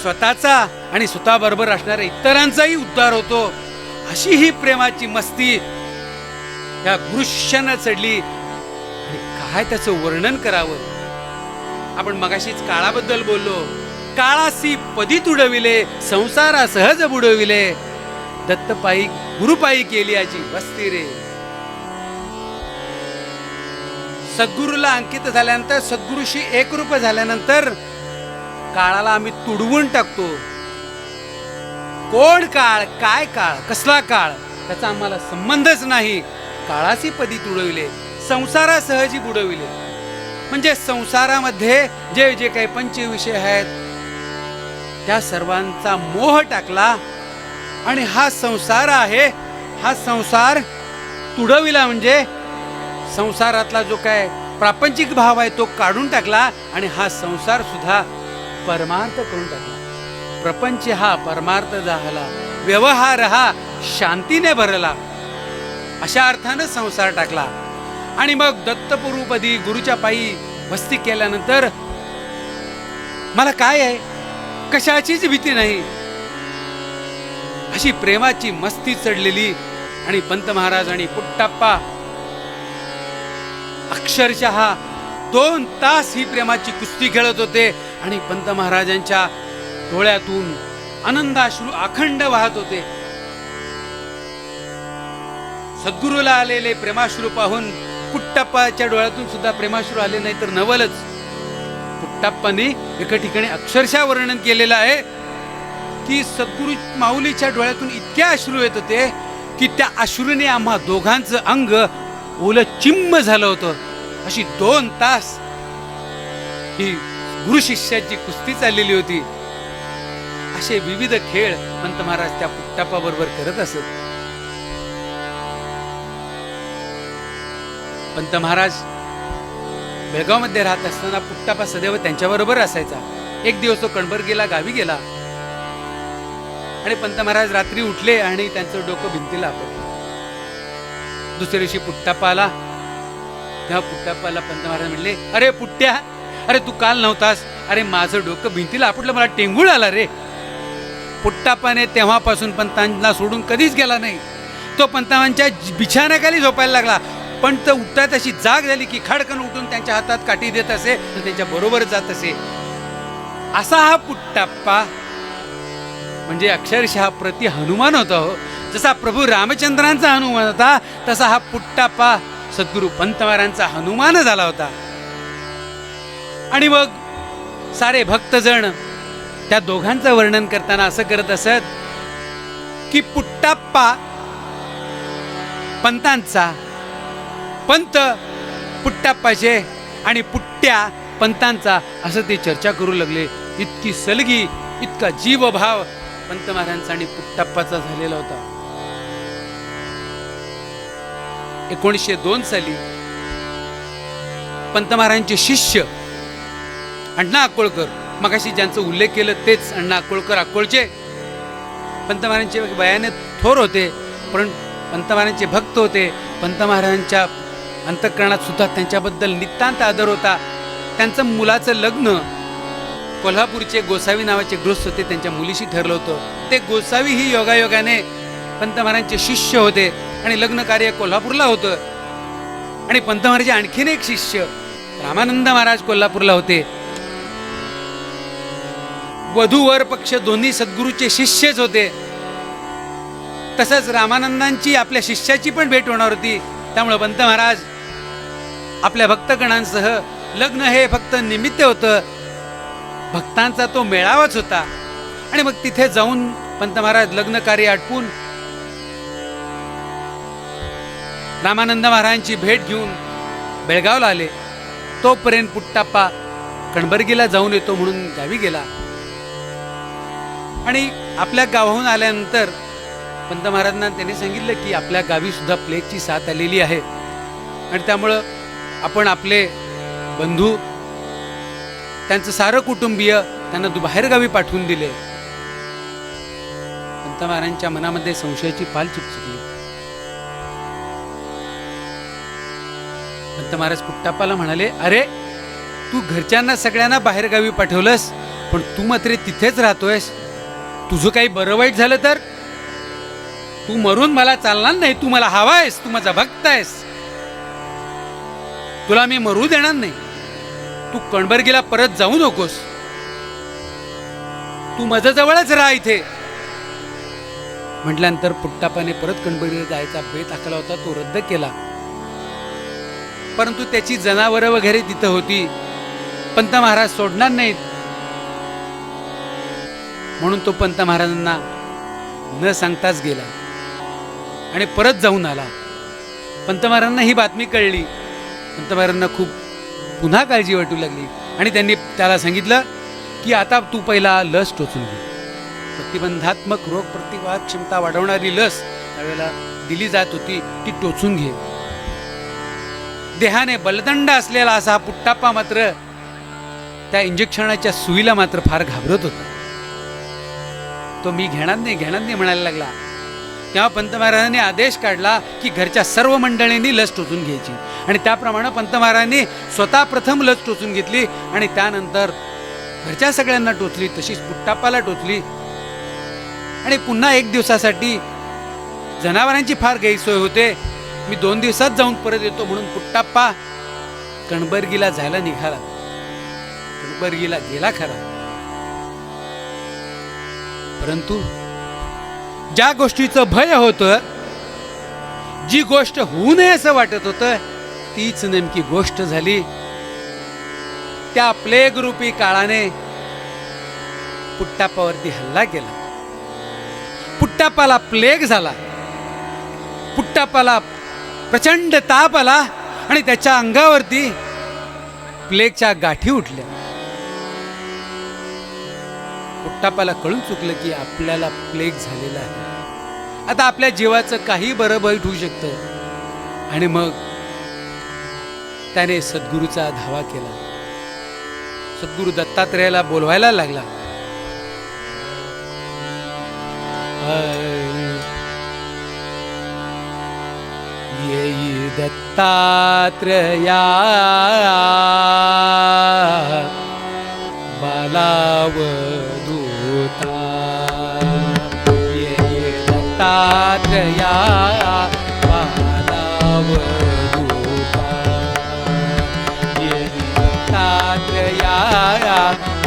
स्वतःचा आणि स्वतःबरोबर असणाऱ्या इतरांचाही उद्धार होतो. अशी ही प्रेमाची मस्ती या गुरुशिष्यानं चढली. आणि काय त्याचं वर्णन करावं. आपण मगाशीच काळाबद्दल बोललो. काळासी पदी तुडविले, संसारा सहज बुडविले, दत्तपायी गुरुपायी केली याची वस्ती रे. सद्गुरूला अंकित झाल्यानंतर, सद्गुरूशी एकरूप झाल्यानंतर काळाला आम्ही तुडवून टाकतो. कोण काळ, काय काळ, कसला काळ, त्याचा आम्हाला संबंधच नाही. काळाची पदी तुडविले, संसारा सहजी बुडविले. म्हणजे संसारामध्ये जे जे काही पंचविषय आहेत त्या सर्वांचा मोह टाकला, आणि हा संसार आहे, हा संसार तुडविला. म्हणजे संसारातला जो काय प्रापंचिक भाव आहे तो काढून टाकला, आणि हा संसार सुद्धा परमार्थ करून टाकला. प्रपंच हा परमार्थ झाला, व्यवहार हा शांतीने भरला, अशा अर्थानं संसार टाकला. आणि मग दत्तपुरुपदी गुरुच्या पायी वस्ती केल्यानंतर मला काय आहे, कशाचीच भीती नाही, अशी प्रेमाची मस्ती चढलेली. आणि पंत महाराज आणि पुट्टाप्पा अक्षरशः 2 तास ही प्रेमाची कुस्ती खेळत होते. आणि पंत महाराजांच्या डोळ्यातून आनंदाश्रू अखंड वाहत होते. सद्गुरूला आलेले प्रेमाश्रू पाहून पुट्टाप्पाच्या डोळ्यातून सुद्धा प्रेमाश्रू आले नाही तर नवलच. पुट्टाप्पाने एका ठिकाणी अक्षरशः वर्णन केलेलं आहे की सद्गुरू माऊलीच्या डोळ्यातून इतके अश्रू येत होते की त्या अश्रूने आम्हा दोघांचं अंग ओलं चिम्म झालं होतं. अशी 2 तास ही गुरु शिष्याची कुस्ती चाललेली होती. असे विविध खेळ पंत महाराज त्या पुट्टाप्पा बरोबर करत असत. पंत महाराज बेळगाव मध्ये राहत असताना पुट्टाप्पा सदैव त्यांच्याबरोबर असायचा. एक दिवस तो कणबर्गीला गावी गेला आणि पंत महाराज रात्री उठले आणि त्यांचं डोकं भिंतीला आपटलं. दुसऱ्या दिवशी पुट्टाप्पा आला. तेव्हा पुट्टाप्पाला पंत महाराज म्हणले, अरे पुट्ट्या, अरे तू काल नव्हतास. अरे माझं डोकं भिंतीला आपटलं, मला टेंगूळ आला रे. पुट्टाप्पाने तेव्हापासून पंतांना सोडून कधीच गेला नाही. तो पंतांच्या बिछाण्याखाली झोपायला लागला. पण तो उठता तशी जाग झाली की खडकन उठून त्यांच्या हातात काठी देत असे आणि त्यांच्या बरोबर जात असे. असा हा पुट्टाप्पा म्हणजे अक्षरशः प्रति हनुमान होता. हो, जसा प्रभू रामचंद्रांचा हनुमान होता तसा हा पुट्टाप्पा सद्गुरू पंत महाराजांचा हनुमान झाला होता. आणि मग सारे भक्तजण त्या दोघांचं वर्णन करताना असं करत असत की पुट्टाप्पा पंतांचा, पंत पुट्टाप्पाचे आणि पुट्ट्या पंतांचा, असं ते चर्चा करू लागले. इतकी सलगी, इतका जीवभाव पंत महाराजांचा आणि पुट्टाप्पाचा झालेला होता. 1902 साली पंत महाराजांचे शिष्य अण्णा अकोळकर, मगाशी ज्यांचा उल्लेख केलं तेच अण्णा अकोळकर अकोळचे, पंत महाराजांचे वयाने थोर होते पण पंत महाराजांचे भक्त होते. पंत महाराजांच्या अंतःकरणात सुद्धा त्यांच्याबद्दल नितांत आदर होता. त्यांचं मुलाचं लग्न कोल्हापूरचे गोसावी नावाचे गृहस्थ होते, त्यांच्या मुलीशी ठरलं होतं. ते गोसावी ही योगायोगाने पंत महाराजांचे शिष्य होते आणि लग्न कार्य कोल्हापूरला होतं. आणि पंत महाराज आणखीन एक शिष्य रामानंद महाराज कोल्हापूरला होते. वधूवर पक्ष दोन्ही सद्गुरूचे शिष्यच होते. तसंच रामानंदांची आपल्या शिष्याची पण भेट होणार होती. त्यामुळे पंत महाराज आपल्या भक्तगणांसह, लग्न हे फक्त निमित्त होतं, भक्तांचा तो मेळावाच होता. आणि मग तिथे जाऊन पंत महाराज लग्न कार्य आटपून रामानंद महाराजांची भेट घेऊन बेळगावला आले. तोपर्यंत पुट्टाप्पा कणबर्गीला जाऊन येतो म्हणून गावी गेला. आणि आपल्या गावाहून आल्यानंतर पंत महाराजांना त्यांनी सांगितलं की आपल्या गावी सुद्धा प्लेगची साथ आलेली आहे आणि त्यामुळं आपण आपले बंधू, त्यांचं सारं कुटुंबीय त्यांना बाहेरगावी पाठवून दिले. पंत महाराजांच्या मनामध्ये संशयाची पाल चुकचुकली. पंत महाराज पुट्टाप्पाला म्हणाले, अरे तू घरच्यांना सगळ्यांना बाहेरगावी पाठवलंस, पण तू मात्र तिथेच राहतोयस. तुझं काही बरं वाईट झालं तर तू मरून मला चालणार नाही. तू मला हवा आहेस, तू माझा भक्त आहेस, तुला मी मरू देणार नाही. तू कणबर्गीला परत जाऊ नकोस, तू माझ्या जवळच राहा इथे. म्हटल्यानंतर पुट्टाप्पाने परत कणबर्गीला जायचा बेत आखला होता, तो रद्द केला. परंतु त्याची जनावरं वगैरे तिथं होती, पंत महाराज सोडणार नाहीत म्हणून तो पंत महाराजांना न सांगताच गेला आणि परत जाऊन आला. पंत महाराजांना ही बातमी कळली. पंत महाराजांना खूप पुन्हा काळजी वाटू लागली आणि त्यांनी त्याला सांगितलं की आता तू पहिला लस टोचून घे. प्रतिबंधात्मक रोग प्रतिवाद क्षमता वाढवणारी लस त्यावेळेला दिली जात होती, ती टोचून घे. देहाने बलदंड असलेला असा हा पुट्टाप्पा मात्र त्या इंजेक्शनाच्या सुईला मात्र फार घाबरत होता. तो मी घेणार नाही म्हणायला लागला. तेव्हा पंत महाराजांनी आदेश काढला की घरच्या सर्व मंडळींनी लस टोचून घ्यायची आणि त्याप्रमाणे पंत महाराजांनी स्वतः प्रथम लस टोचून घेतली आणि त्यानंतर घरच्या सगळ्यांना टोचली, तशीच पुट्टाप्पाला टोचली. आणि पुन्हा एक दिवसासाठी जनावरांची फार गैरसोय होते, मी 2 दिवसात जाऊन परत येतो म्हणून पुट्टाप्पा कणबर्गीला जायला निघाला. कणबर्गीला गेला खरा, परंतु ज्या गोष्टीचं भय होतं, जी गोष्ट होऊ नये असं वाटत होतं, तीच नेमकी गोष्ट झाली. त्या प्लेग रूपी काळाने पुट्टाप्पावरती हल्ला केला. पुट्टाप्पाला प्लेग झाला. पुट्टाप्पाला प्रचंड ताप आला आणि त्याच्या अंगावरती प्लेगच्या गाठी उठल्या. पुट्टाप्पाला कळून चुकलं की आपल्याला प्लेग झालेला आहे, आता आपल्या जीवाचं काही बरं वाईट होऊ शकतं. आणि मग त्याने सद्गुरूचा धावा केला. सद्गुरू दत्तात्रेयाला बोलवायला लागला. येई दत्तात्रेया बालावधूता, येई दत्तात्रेया बालावधूता, येई दत्तात्रेया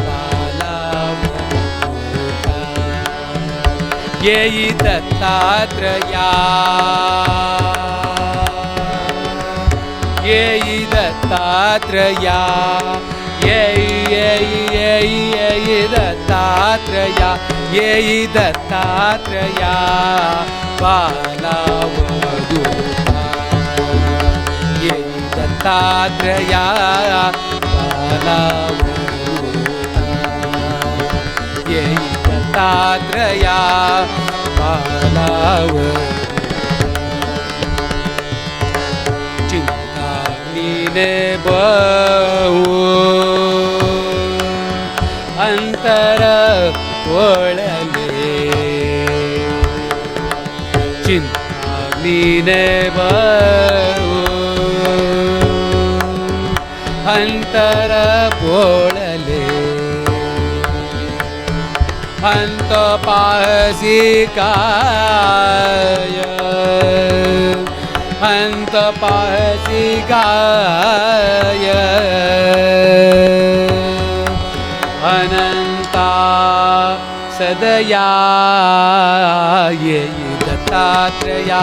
बालावधूता, येई दत्तात्रेया, येई दत्तात्रेया, येई दत्तात्रेया, येई दत्तात्रेया बालावधूता, येई दत्तात्रेया बालावधूता, येई दत्तात्रेया बालावधूता. चिंतामणीने बहु अंतर वळले, चिंतामणीने बहु अंत पाहसी काय, अंत पाहसी काय, अनंता सदया येई दत्तात्रया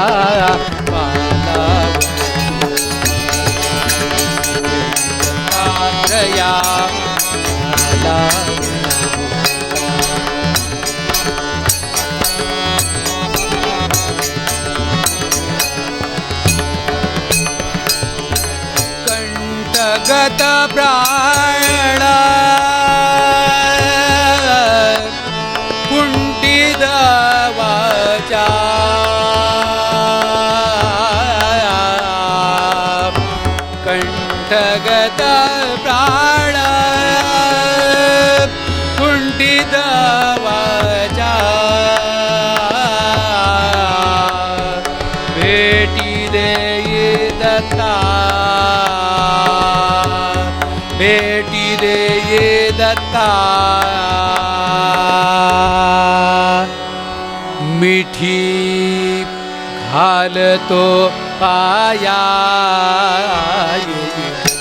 दत्तात्रया कंठगत प्राण कुंठित वाचा, कंठगत प्राण कुंठित वाचा, भेटी देई दत्ता, भेटी देई दत्ता, मिठी घालतो पाया,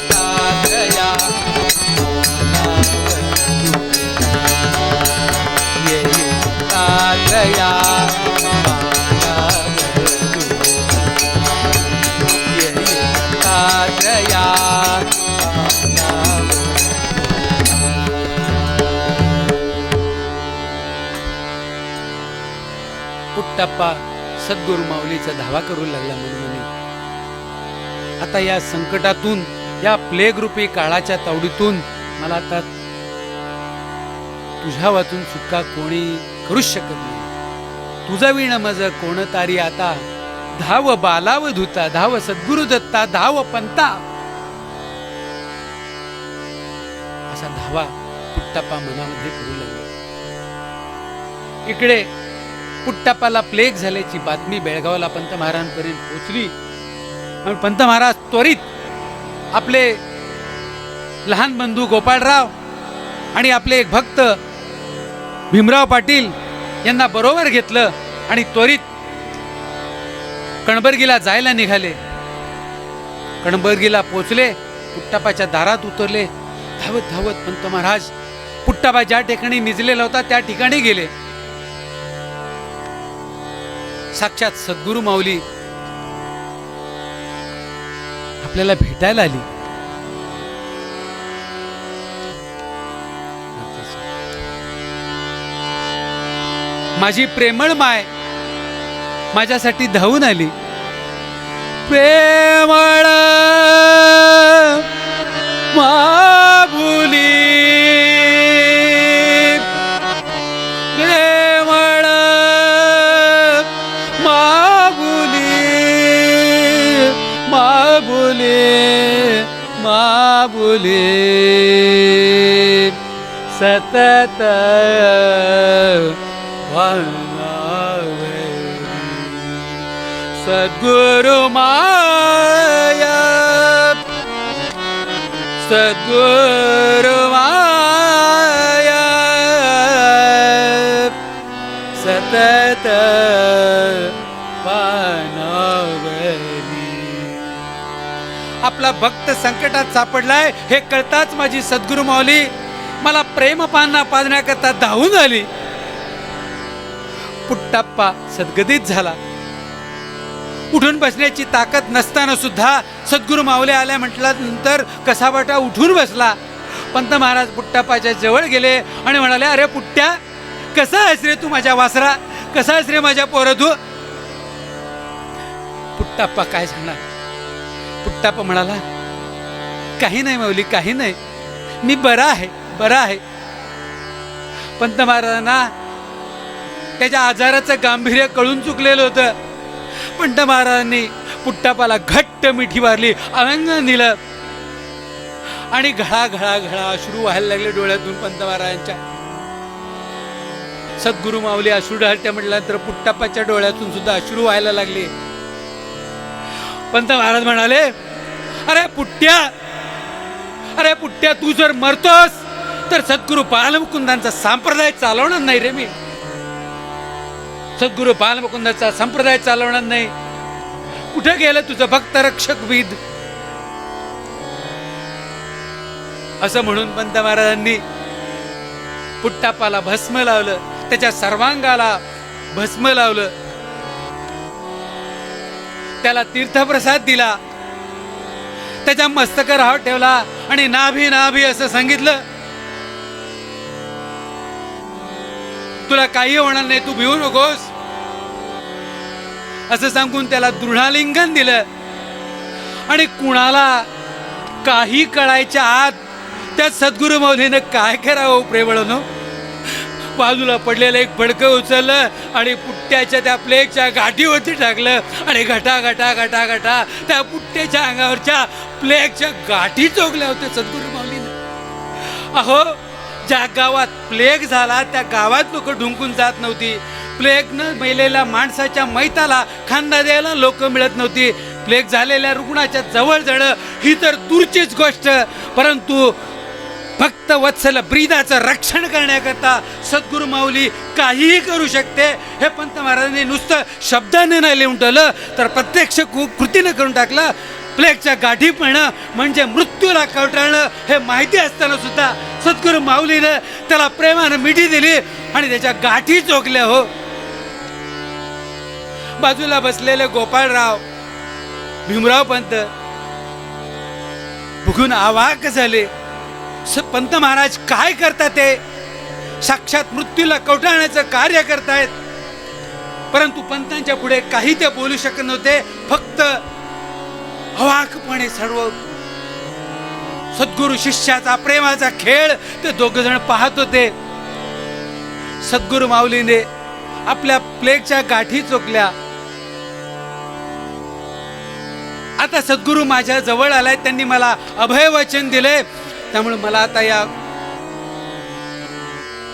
दत्तात्रया येई दत्तात्रया येई दत्तात्रया. पुट्टप्पा सद्गुरु माऊलीचा धावा करू लागला मनोमनी. आता या संकटातून, या प्लेग रूपी काळाच्या तावडीतून मला आता तुझ्या वाचून सुटका कोणी करूच शकत नाही. तुझा विण मज कोण तारी आता, धाव बालाव धुता, धाव सद्गुरु दत्ता, धाव पंता. असा धावा पुट्टप्पा मनामध्ये करू लागला. इकडे पुट्टप्पाला प्लेग झाल्याची बातमी बेळगावला पंत महाराजांपर्यंत पोहोचली आणि पंत महाराज त्वरित आपले लहान बंधू गोपाळराव आणि आपले एक भक्त भीमराव पाटील यांना बरोबर घेतलं आणि त्वरित कणबर्गीला जायला निघाले. कणबर्गीला पोचले, पुट्टप्पाच्या दारात उतरले. धावत धावत पंत महाराज पुट्टप्पा ज्या ठिकाणी निजलेला होता त्या ठिकाणी गेले. साक्षात सद्गुरु माऊली आपल्याला भेटायला आली. माझी प्रेमळ माय माझ्यासाठी धावून आली. प्रेमळ माऊली, प्रेमळ माऊली, माऊली सतत वनावे. सद्गुरु माया, सद्गुरु माया सतत वनावली. आपला भक्त संकटात सापडलाय हे कळताच माझी सद्गुरु माऊली मला प्रेम पाजण्याकरता धावून आली. पुट्टप्पा सद्गदित झाला. उठून बसण्याची ताकद नसताना सुद्धा सद्गुरु माऊली आल्या म्हटल्यानंतर कसाबटा उठून बसला. पंत महाराज पुट्टप्पाच्या जवळ गेले आणि म्हणाले, अरे पुट्ट्या, कसा आहेस रे तू माझ्या वासरा, कसा आहेस रे माझ्या पोरं तू. पुट्टप्पा काय सांगणार. पुट्टप्पा म्हणाला, काही नाही माऊली, काही नाही, मी बरा आहे, बरा आहे. पंत महाराजांना त्याच्या आजाराचं गांभीर्य कळून चुकलेलं होतं. पंत महाराजांनी पुट्टप्पाला घट्ट मिठी मारली, आलिंगन दिलं आणि घळा घळा घळा अश्रू व्हायला लागले डोळ्यातून पंत महाराजांच्या. सद्गुरु माऊली अश्रू ढाळत्या म्हटल्यानंतर पुट्टप्पाच्या डोळ्यातून सुद्धा अश्रू व्हायला लागले. पंत महाराज म्हणाले, अरे पुट्ट्या, अरे पुट्ट्या, तू जर मरतोस तर सद्गुरू बालमुकुंदांचा संप्रदाय चालवणार नाही रे मी. सद्गुरू बालमुकुंदाचा संप्रदाय चालवणार नाही. कुठे गेलं तुझं भक्त रक्षक विद. असं म्हणून पंत महाराजांनी पुट्टापाला भस्म लावलं, त्याच्या सर्वांगाला भस्म लावलं, त्याला तीर्थप्रसाद दिला, त्याच्या मस्तकावर हात ठेवला आणि नाभी नाभी असं सांगितलं, तुला काही होणार नाही, तू भिवू नकोस असं सांगून त्याला दृढालिंगन दिलं. आणि कुणाला काही कळायच्या आत त्या सद्गुरु माऊलीनं काय करावं प्रेमळनो. बाजूला पडलेलं एक फडकं उचललं आणि पुट्ट्याच्या त्या प्लेगच्या गाठीवरती टाकलं आणि घटा घटा घटा घटा त्या पुट्ट्याच्या अंगावरच्या प्लेगच्या गाठी चोखल्या होत्या सद्गुरु माऊलीनं. अहो, ज्या गावात प्लेग झाला त्या गावात लोक ढुंकून जात नव्हती. प्लेगनं मेलेल्या माणसाच्या मैताला खांदा द्यायला लोक मिळत नव्हती. प्लेग झालेल्या रुग्णाच्या जवळ जाणं ही तर दूरचीच गोष्ट, परंतु फक्त वत्सल ब्रीदाचं रक्षण करण्याकरता सद्गुरु माऊली काहीही करू शकते. हे पंत महाराजांनी नुसतं शब्दाने नाही लिहून ठेवलं, तर प्रत्यक्ष कृतीनं करून टाकलं. प्लेगच्या गाठी पडणं म्हणजे मृत्यूला कवटाळणं हे माहिती असताना सुद्धा सद्गुरु माऊलीनं त्याला प्रेमानं मिठी दिली आणि त्याच्या गाठी चोखल्या. हो, बाजूला बसलेले गोपाळराव, भीमराव पंत बघून अवाक झाले. पंत महाराज काय करतात? ते साक्षात मृत्यूला कवटाळण्याचं कार्य करतायत, परंतु पंतांच्या पुढे काही ते बोलू शकत नव्हते. फक्त अवाकपणे सर्व सद्गुरु शिष्याचा प्रेमाचा खेळ ते दोघ जण पाहत होते. सद्गुरु माऊलीने आपल्या प्लेगच्या गाठी चोखल्या. आता सद्गुरु माझ्या जवळ आलाय, त्यांनी मला अभय वचन दिले, त्यामुळे मला आता या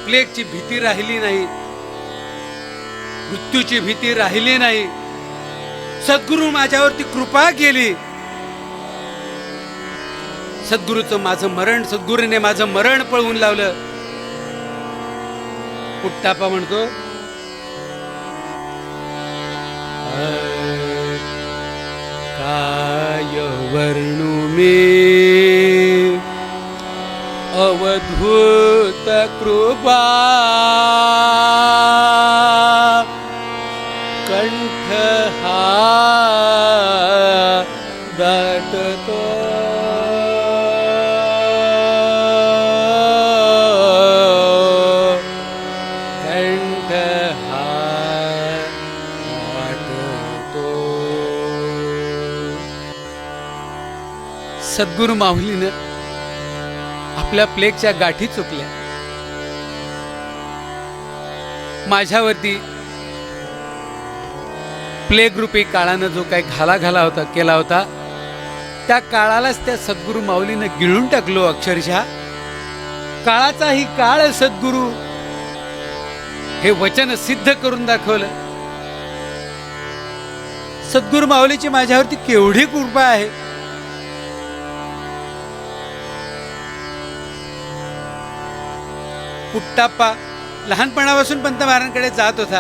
प्लेगची भीती राहिली नाही, मृत्यूची भीती राहिली नाही. सद्गुरु माझ्यावरती कृपा केली. सद्गुरूचं माझं मरण, सद्गुरूने माझं मरण पळवून लावलं. पुट्टापा म्हणतो, काय वर्णू मी अवधूत कृपा, कंठ हा दाटतो कंठ हा दाटतो. सद्गुरु माऊलीनं आपल्या प्लेगच्या गाठी चुकल्या. माझ्यावरती प्लेग रूपी काळानं जो काही घाला होता केला होता, त्या काळालाच त्या सद्गुरु माऊलीनं गिळून टाकलो अक्षरशः. काळाचाही काळ सद्गुरु हे वचन सिद्ध करून दाखवलं. सद्गुरु माऊलीची माझ्यावरती केवढी कृपा आहे. पुट्टाप्पा लहानपणापासून पंत महाराजांकडे जात होता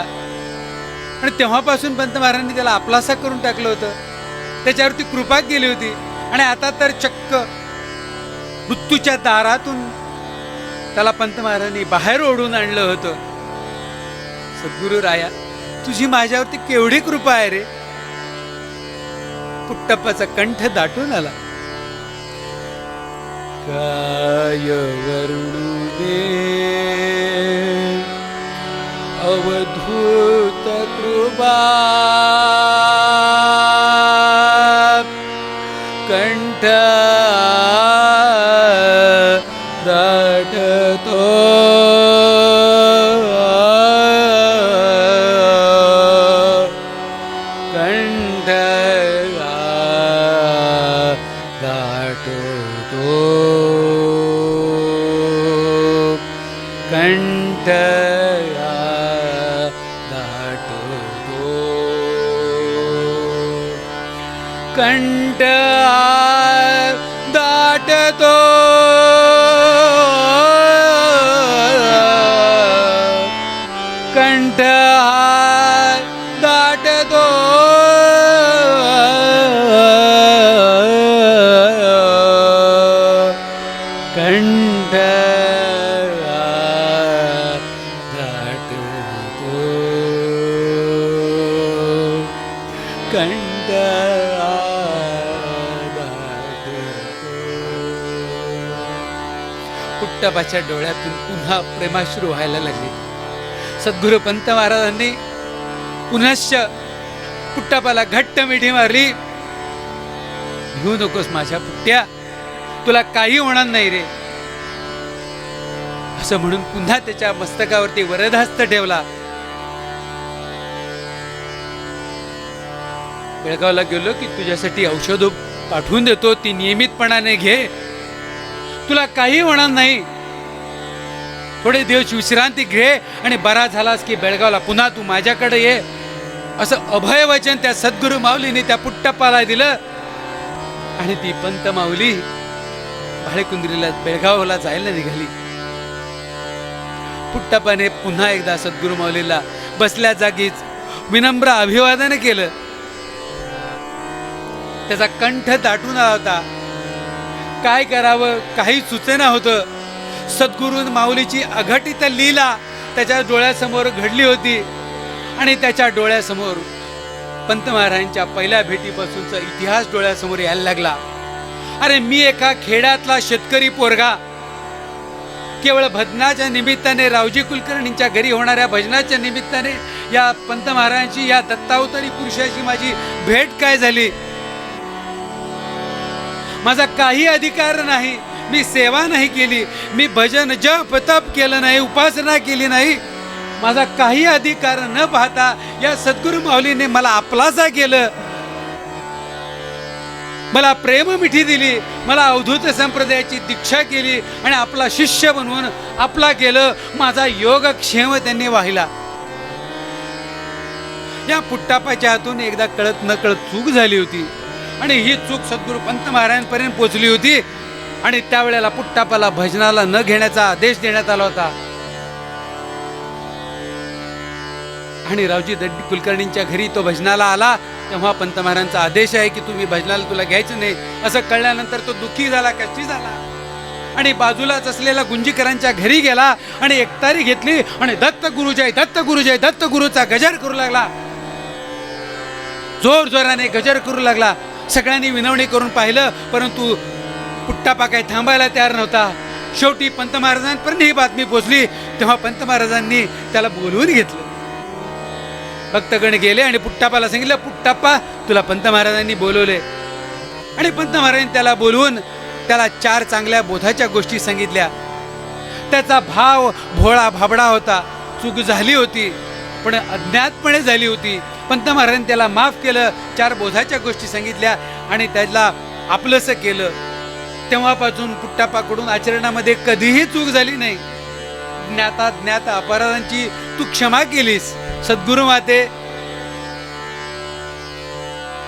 आणि तेव्हापासून पंत महाराजांनी त्याला आपलासा करून टाकलं होतं, त्याच्यावरती कृपा केली होती. आणि आता तर चक्क मृत्यूच्या दारातून त्याला पंत महाराजांनी बाहेर ओढून आणलं होतं. सद्गुरु राया, तुझी माझ्यावरती केवढी कृपा आहे रे. पुट्टप्पाचा कंठ दाटून आला. काय वर्णू दे अवधूत कृपा, कंठ दाटतो कंठ दाटतो कंठ दाटतो कंठ दाटतो पुट्टप्पाच्या डोळ्यातून पुन्हा प्रेमाश्रू व्हायला लागले. सद्गुरू पंत महाराजांनी पुनश्च पुट्टप्पाला घट्ट मिठी मारली. भिवू नकोस माझ्या पुट्ट्या, तुला काही होणार नाही रे, असं म्हणून पुन्हा त्याच्या मस्तकावरती वरदहस्त ठेवला. बेळगावला गेलो की तुझ्यासाठी औषध पाठवून देतो, ती नियमितपणाने घे, तुला काही होणार नाही. थोडे दिवस विश्रांती घे आणि बरा झालास की बेळगावला पुन्हा तू माझ्याकडे ये, असं अभय वचन त्या सद्गुरू माऊलीने त्या पुट्टप्पाला दिलं. आणि ती पंत माऊली भाळेकुंद्रीला बेळगावला जायला निघाली. पुट्टप्पाने पुन्हा एकदा सद्गुरू माऊलीला बसल्या जागीच विनम्र अभिवादन केलं. त्याचा कंठ दाटून आला होता. काय करावं काही सुचेना होतं. सद्गुरू माऊलीची अघटित लीला त्याच्या डोळ्यासमोर घडली होती आणि त्याच्या डोळ्यासमोर पंत महाराजांच्या पहिल्या भेटीपासूनचा इतिहास डोळ्यासमोर यायला लागला. अरे मी एका खेड्यातला शेतकरी पोरगा, केवळ भजनाच्या निमित्ताने रावजी कुलकर्णींच्या घरी होणाऱ्या भजनाच्या निमित्ताने या पंत महाराजांची, या दत्तावतारी पुरुषाची माझी भेट काय झाली. माझा काही अधिकार नाही, मी सेवा नाही केली, मी भजन जप तप केलं नाही, उपासना केली नाही. माझा काही अधिकार न पाहता या सद्गुरू माऊलीने मला आपलासा केलं, मला प्रेम मिठी दिली, मला अवधूत संप्रदायाची दीक्षा केली आणि आपला शिष्य बनवून आपला केलं. माझा योगक्षेम त्यांनी वाहिला. या पुट्टप्पाच्या हातून एकदा कळत न कळत चूक झाली होती आणि ही चूक सद्गुरू पंत महाराजांपर्यंत पोहोचली होती. आणि त्यावेळेला पुट्टप्पाला भजनाला न घेण्याचा आदेश देण्यात आला होता. आणि रावजी कुलकर्णींच्या घरी तो भजनाला आला तेव्हा पंत महाराजांचा आदेश आहे की तुम्ही भजनाला तुला घ्यायचं नाही, असं कळल्यानंतर तो दुःखी झाला, कष्टी झाला आणि बाजूलाच असलेल्या गुंजीकरांच्या घरी गेला आणि एकतारी घेतली आणि दत्त गुरु जय दत्त गुरु जय दत्त गुरुचा गजर करू लागला. जोर जोराने गजर करू लागला. सगळ्यांनी विनवणी करून पाहिलं परंतु पुट्टप्पा काही थांबायला तयार नव्हता. शेवटी पंत महाराजांपर्यंत ही बातमी पोहोचली. तेव्हा पंत महाराजांनी त्याला बोलवून घेतलं. भक्तगण गेले आणि पुट्टप्पाला सांगितलं, पुट्टप्पा तुला पंत महाराजांनी बोलवले. आणि पंत महाराजांनी त्याला बोलवून त्याला 4 चांगल्या बोधाच्या गोष्टी सांगितल्या. त्याचा भाव भोळा भाबडा होता, चूक झाली होती पण अज्ञातपणे झाली होती. पंत महाराजांनी त्याला माफ केलं, 4 बोधाच्या गोष्टी सांगितल्या आणि त्याला आपलंसं केलं. तेव्हापासून पुट्टप्पाकडून आचरणामध्ये कधीही चूक झाली नाही. ज्ञाता ज्ञाता अपराधांची तू क्षमा केलीस. सद्गुरू माते,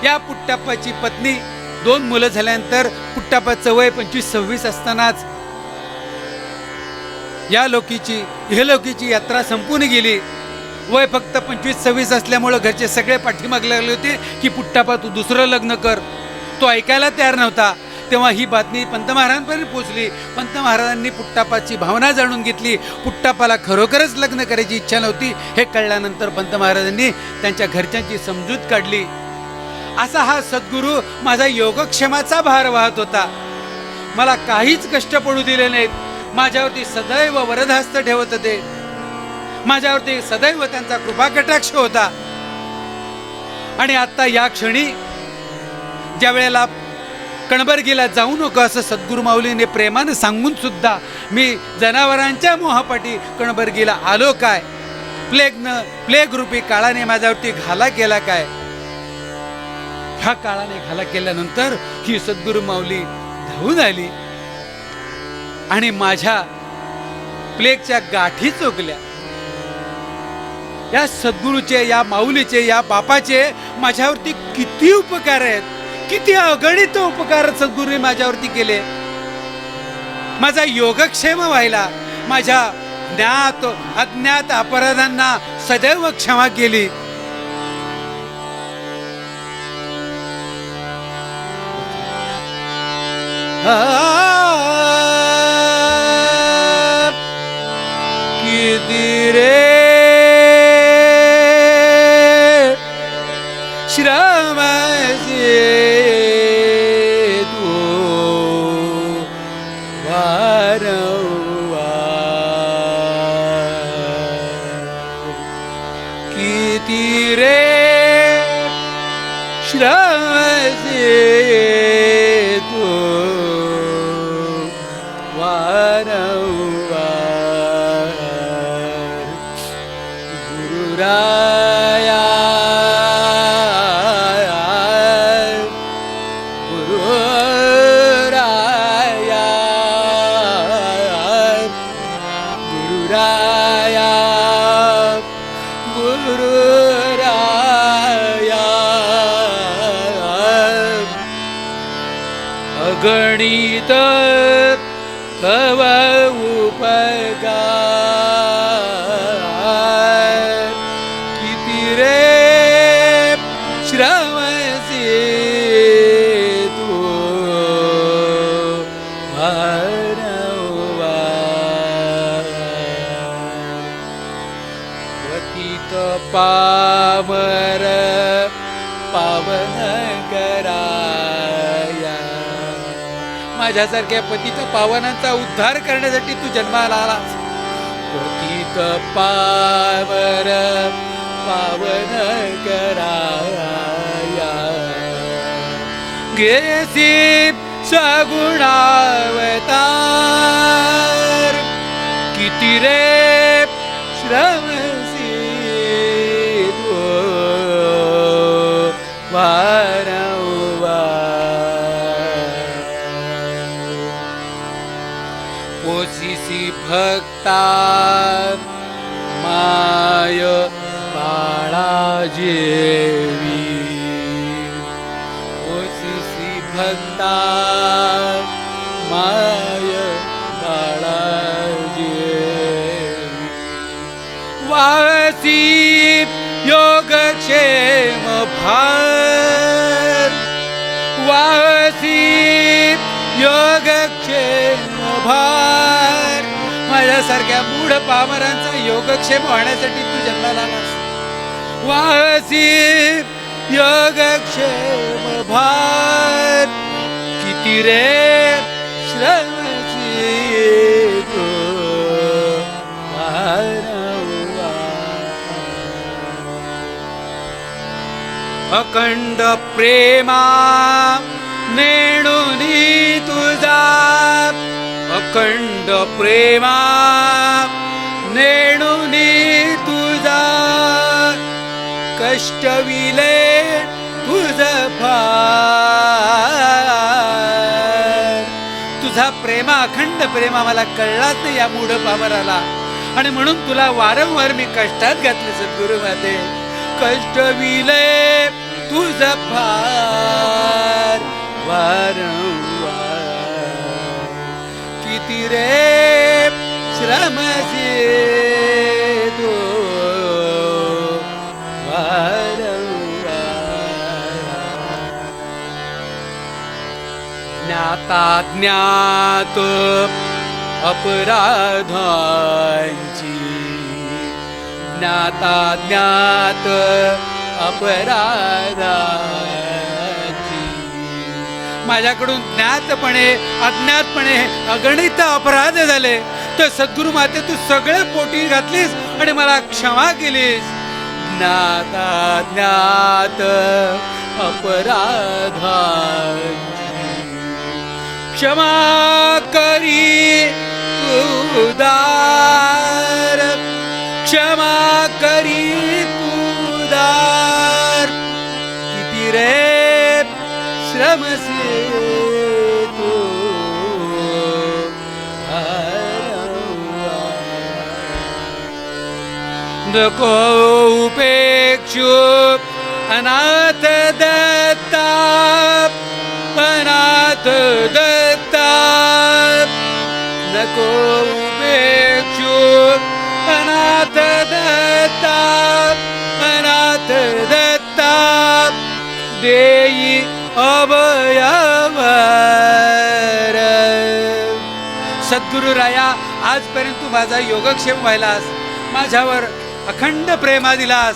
या पुट्टप्पाची पत्नी 2 मुलं झाल्यानंतर पुट्टप्पाचं वय 25-26 असतानाच या लोकीची इहलोकीची यात्रा संपून गेली. वय फक्त 25-26 असल्यामुळं घरचे सगळे पाठीमागे लागले होते की पुट्टप्पा तू दुसरं लग्न कर. तो ऐकायला तयार नव्हता. तेव्हा ही बातमी पंत महाराजांपर्यंत पोहोचली. पंत महाराजांनी पुट्टप्पाची भावना जाणून घेतली. पुट्टप्पाला खरोखरच लग्न करायची इच्छा नव्हती हे कळल्यानंतर पंत महाराजांनी त्यांच्या घरच्यांची समजूत काढली. असा हा सद्गुरू माझा योगक्षेमाचा भार वाहत होता. मला काहीच कष्ट पडू दिले नाहीत. माझ्यावरती सदैव वरदहस्त ठेवत होते. माझ्यावरती सदैव त्यांचा कृपा कटाक्ष होता. आणि आता या क्षणी ज्या वेळेला कणबर्गीला जाऊ नको असं सद्गुरू माऊलीने प्रेमानं सांगून सुद्धा मी जनावरांच्या मोहापाठी कणबर्गीला आलो काय. प्लेग रूपी काळाने माझ्यावरती घाला केला काय. ह्या काळाने घाला केल्यानंतर ही सद्गुरू माऊली धावून आली आणि माझ्या प्लेगच्या गाठी चोकल्या. या सद्गुरूचे, या माऊलीचे, या बापाचे माझ्यावरती किती उपकार आहेत, किती अगणित उपकार सद्गुरूने माझ्यावरती केले. माझा योगक्षेम व्हायला, माझ्या ज्ञात अज्ञात अपराधांना सदैव क्षमा केली. किती रे श्रमाचे तू वारंवार श्रवसी तू वारंवार गुरुराया गुरुराया गुरुराया गुरुराया अगणित तव उपकार किती रे श्रवसी तू वारंवार पतित पामर पावन कराया माझ्यासारख्या पतित पावनांचा उद्धार करण्यासाठी तू जन्माला आलास. पतित पामर पावन कराया घेसी सगुणावतार किती रे श्रवसी तू वारंवार पोसिसी भक्ता माय बाळाजेवी पोसिसी भक्ता माय बाळाजेवी वासी योगक्षेम भार वासी योगक्षेम भार माझ्यासारख्या मूढ पामरांचा योगक्षेम होण्यासाठी तू जन्माला आलास. वासी योगक्षेम भार किती रे श्रवसी तू अखंड प्रेमा नेणुनी तुझा अखंड प्रेमा नेणुनी तुझा कष्टविले तुझ फार तुझा प्रेमा अखंड प्रेमा मला कळलाच नाही या मूढ पामराला आणि म्हणून तुला वारंवार मी कष्टात घातले सद्गुरु माते. कष्टविले तुझ फार वारंवार किती रे श्रमसी तू वारंवार ज्ञाता ज्ञात अपराधांची ज्ञाता ज्ञात अपराधाची माझ्याकडून ज्ञातपणे अज्ञातपणे अगणित अपराध झाले तर सद्गुरु माते तू सगळे पोटी घातलीस आणि मला क्षमा केलीस. ज्ञाता ज्ञात अपराधाची क्षमा करी तू दार क्षमा करी तू दार किती रे श्रमसी तू नको उपेक्षु अनाथ दत्ता अनाथ दत्ता नको उपेक्षु अनाथ दत्ता अनाथ दत्ता देई अभयवर. सद्गुरु राया आजपर्यंत तू माझा योगक्षेम व्हायलास माझ्यावर अखंड प्रेमा दिलास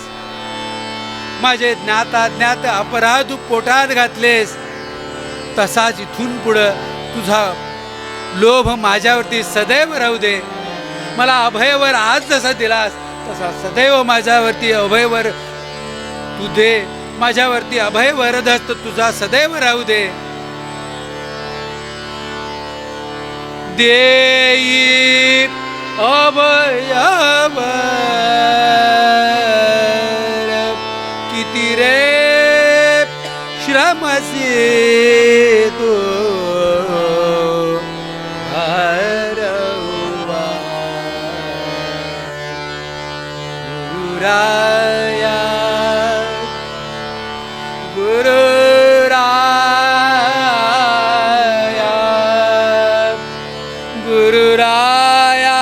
माझे ज्ञाता ज्ञात अपराध पोटात घातलेस तसाच इथून पुढं तुझा लोभ माझ्यावरती सदैव राहू दे. मला अभयवर आज जसा दिलास तसा सदैव माझ्यावरती अभयवर तू दे. माझ्यावरती अभय वरदहस्त तुझा सदैव राहू दे. देई अभय वर किती रे श्रमसी तू हरवा. गुरुराया गुरुराया गुरुराया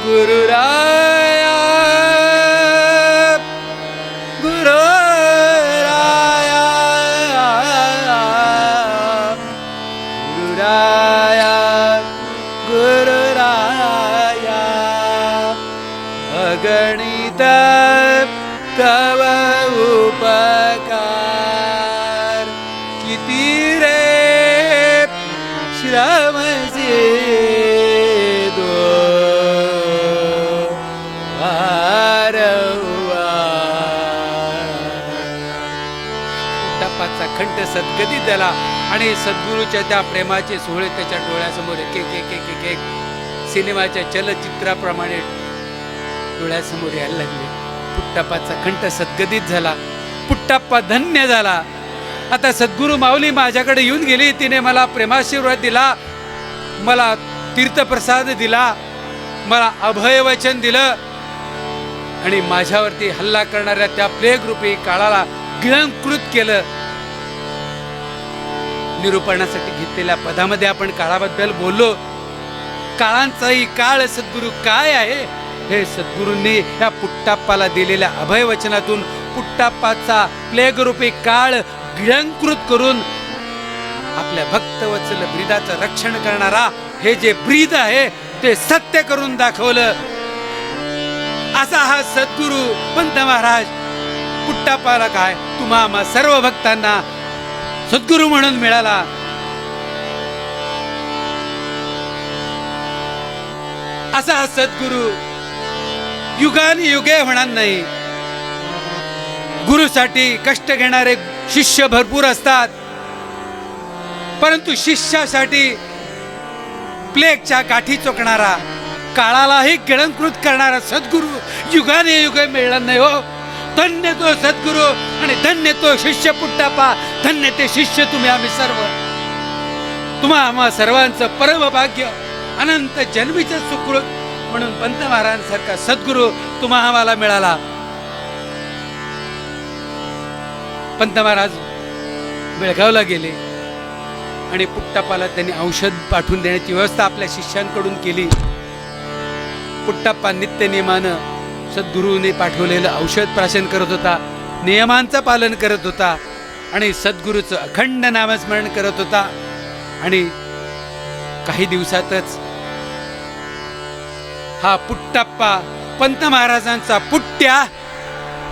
गुरुराया गुरुराया गुरुराया गुरुराया अगणित तव उपकार किती रे श्रमसे दो वारंवार. टप्पाचा खंड सद्गती झाला आणि सद्गुरूच्या त्या प्रेमाचे सोहळे त्याच्या डोळ्यासमोर एक एक एक एक एक एक सिनेमाच्या चलचित्राप्रमाणे डोळ्यासमोर यायला लागले. पुट्टप्पाचा खंड सद्गतीत झाला. पुट्टप्पा धन्य झाला. आता सद्गुरू माऊली माझ्याकडे येऊन गेली. तिने मला प्रेमाशीर्वाद दिला, मला तीर्थप्रसाद दिला, मला अभयवचन दिलं आणि माझ्यावरती हल्ला करणाऱ्या त्या प्लेग रूपी काळाला गिळंकृत केलं. निरूपणासाठी घेतलेल्या पदामध्ये आपण काळाबद्दल बोललो. काळांचाही काळ सद्गुरू काय आहे हे सद्गुरूंनी या पुट्टप्पाला दिलेल्या अभयवचनातून पुट्टप्पाचा प्लेग रूपी काळ गिळंकृत करून आपल्या भक्तवत्सल ब्रीदाचं रक्षण करणारा हे जे ब्रीद आहे ते सत्य करून दाखवलं. असा हा सद्गुरू पंत महाराज पुट्टप्पाला काय तुम्हा आम्हा सर्व भक्तांना सद्गुरू म्हणून मिळाला. असा हा सद्गुरू युगानी युगे होणार नाही. गुरुसाठी कष्ट घेणारे शिष्य भरपूर असतात, परंतु शिष्यासाठी प्लेगच्या गाठी चोखणारा, काळालाही गिळंकृत करणारा सद्गुरू युगाने युगे मिळणार नाही हो. धन्य तो सद्गुरू आणि धन्य तो शिष्य पुट्टप्पा, धन्य ते शिष्य तुम्ही आम्ही सर्व. तुम्हा आम्हा सर्वांचं परम भाग्य, अनंत जन्मीचं सुकृत म्हणून पंत महाराजांसारखा सद्गुरू तुम्हा आम्हाला मिळाला. पंत महाराज बेळगावला गेले आणि पुट्टप्पाला त्यांनी औषध पाठवून देण्याची व्यवस्था आपल्या शिष्यांकडून केली. पुट्टप्पा नित्यनियमानं सद्गुरूने पाठवलेलं औषध प्राशन करत होता, नियमांचं पालन करत होता आणि सद्गुरूचं अखंड नामस्मरण करत होता. आणि काही दिवसातच हा पुट्टप्पा पंत महाराजांचा पुट्ट्या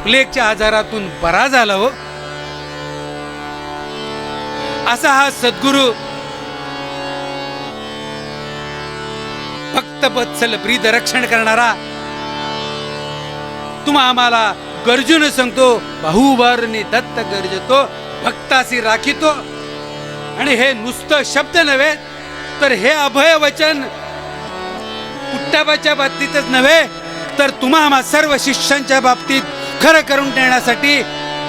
प्लेगच्या आजारातून बरा झाला हो. असा हा सद्गुरू भक्तवत्सल ब्रीद रक्षण करणारा तुम्हा आम्हाला गरजून सांगतो, बाहुबारनी दत्त गरजतो भक्तासी राखितो. आणि हे नुसतं शब्द नव्हे तर हे अभय वचन पुट्टप्पाच्या बाबतीतच नव्हे तर तुम्हा आम्हा सर्व शिष्यांच्या बाबतीत खरं करून देण्यासाठी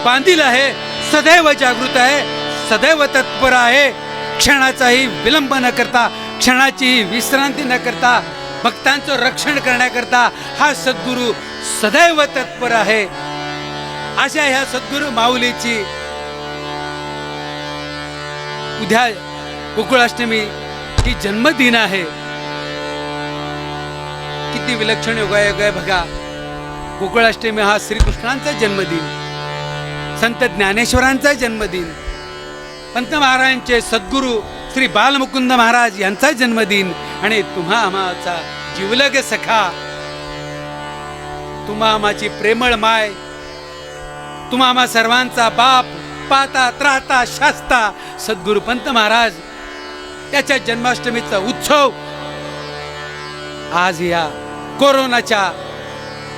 बांधील आहे. सदैव जागृत आहे, सदैव तत्पर आहे. क्षणाचाही विलंब न करता, क्षणाचीही विश्रांती न करता भक्तांचं रक्षण करण्याकरता हा सद्गुरू सदैव तत्पर आहे. अशा ह्या सद्गुरू माऊलीची उद्या गोकुळाष्टमी ही जन्मदिन आहे. किती विलक्षण योगायोग आहे बघा. गोकुळाष्टमी हा श्रीकृष्णांचा जन्मदिन, संत ज्ञानेश्वरांचा जन्मदिन, पंत महाराजांचे सद्गुरू श्री बालमुकुंद महाराज यांचा जन्मदिन आणि तुम्हा आम्हाचा जिवलग सखा, तुम्हा आम्हाची प्रेमळ माय, तुम्हा आम्हा सर्वांचा बाप, पाता त्राता शास्ता सद्गुरू पंत महाराज याच्या जन्माष्टमीचा उत्सव आज या कोरोनाच्या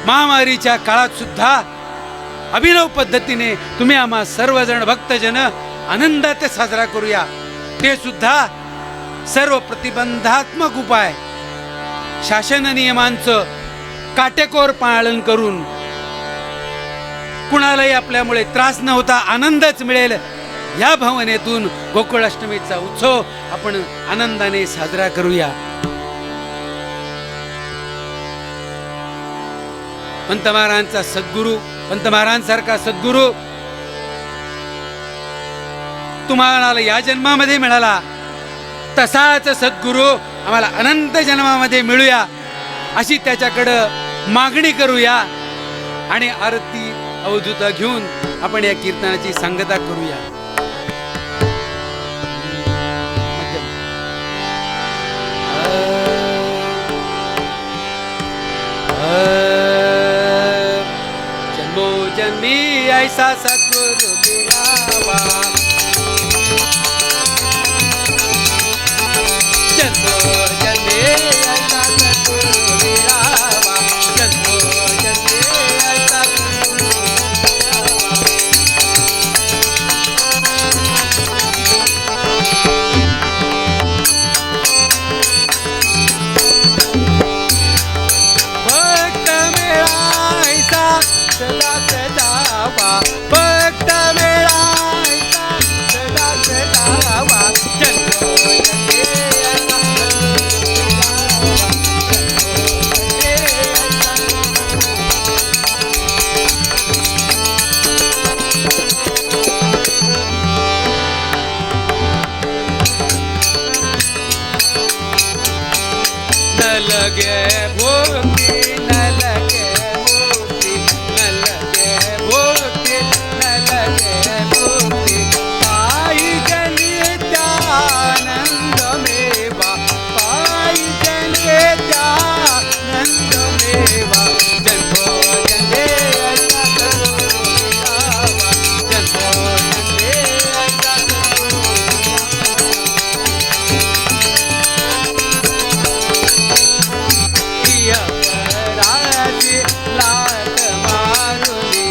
महामारीच्या काळात सुद्धा अभिनव पद्धतीने तुम्ही आम्हा सर्वजण भक्तजन आनंदात साजरा करूया. ते सुद्धा सर्व प्रतिबंधात्मक उपाय शासन नियमांचं काटेकोर पालन करून कुणालाही आपल्यामुळे त्रास न होता आनंदच मिळेल या भावनेतून गोकुळाष्टमीचा उत्सव आपण आनंदाने साजरा करूया. पंत महाराजांचा सद्गुरू, पंत महाराजांसारखा सद्गुरू तुम्हाला या जन्मामध्ये मिळाला, तसाच सद्गुरू आम्हाला अनंत जन्मामध्ये मिळूया अशी त्याच्याकडं मागणी करूया आणि आरती अवधूत घेऊन आपण या कीर्तनाची सांगता करूया. जन्मो जन्मी ऐसा सद्गुरु मिळावा, जन्मो जन्मी ऐसा सद्गुरु मिळावा, जन्मो जन्मी ऐसा सद्गुरु सदा सदावा, भक्त मिळायचा सदा सदावा, जन्मो जन्मी ऐसा न लगे भोगी न लगे मुक्ति, न लगे भोगी न लगे मुक्ति, पाई नित्यानंद मेवा, पाई नित्यानंद मेवा, जन्मो जन्मी ऐसा सद्गुरु मिळावा, जन्मो जन्मी ऐसा सद्गुरु राजी लात मारुनी,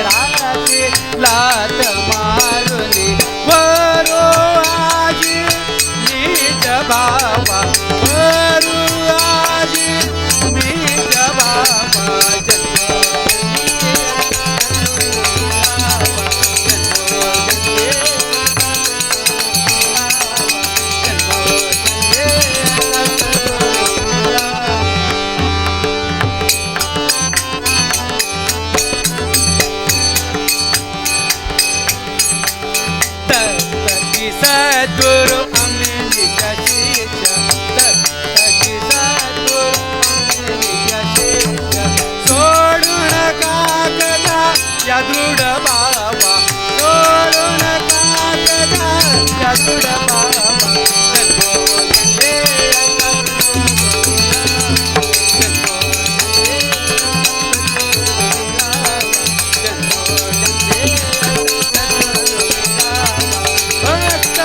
राजी लात मारुनी, वरो आजी निज भावा, वरो आजी निज भावा, जन्मो सद्गुरु अमेरिका शिष्य, तत्तकी सद्गुरु अमेरिका शिष्य, सोडू नका कदा या दृढ भावा, सोडू नका कदा या दृढ भावा, जन्मो जन्मी ऐसा सद्गुरु मिळावा, जन्मो जन्मी ऐसा सद्गुरु मिळावा, भक्त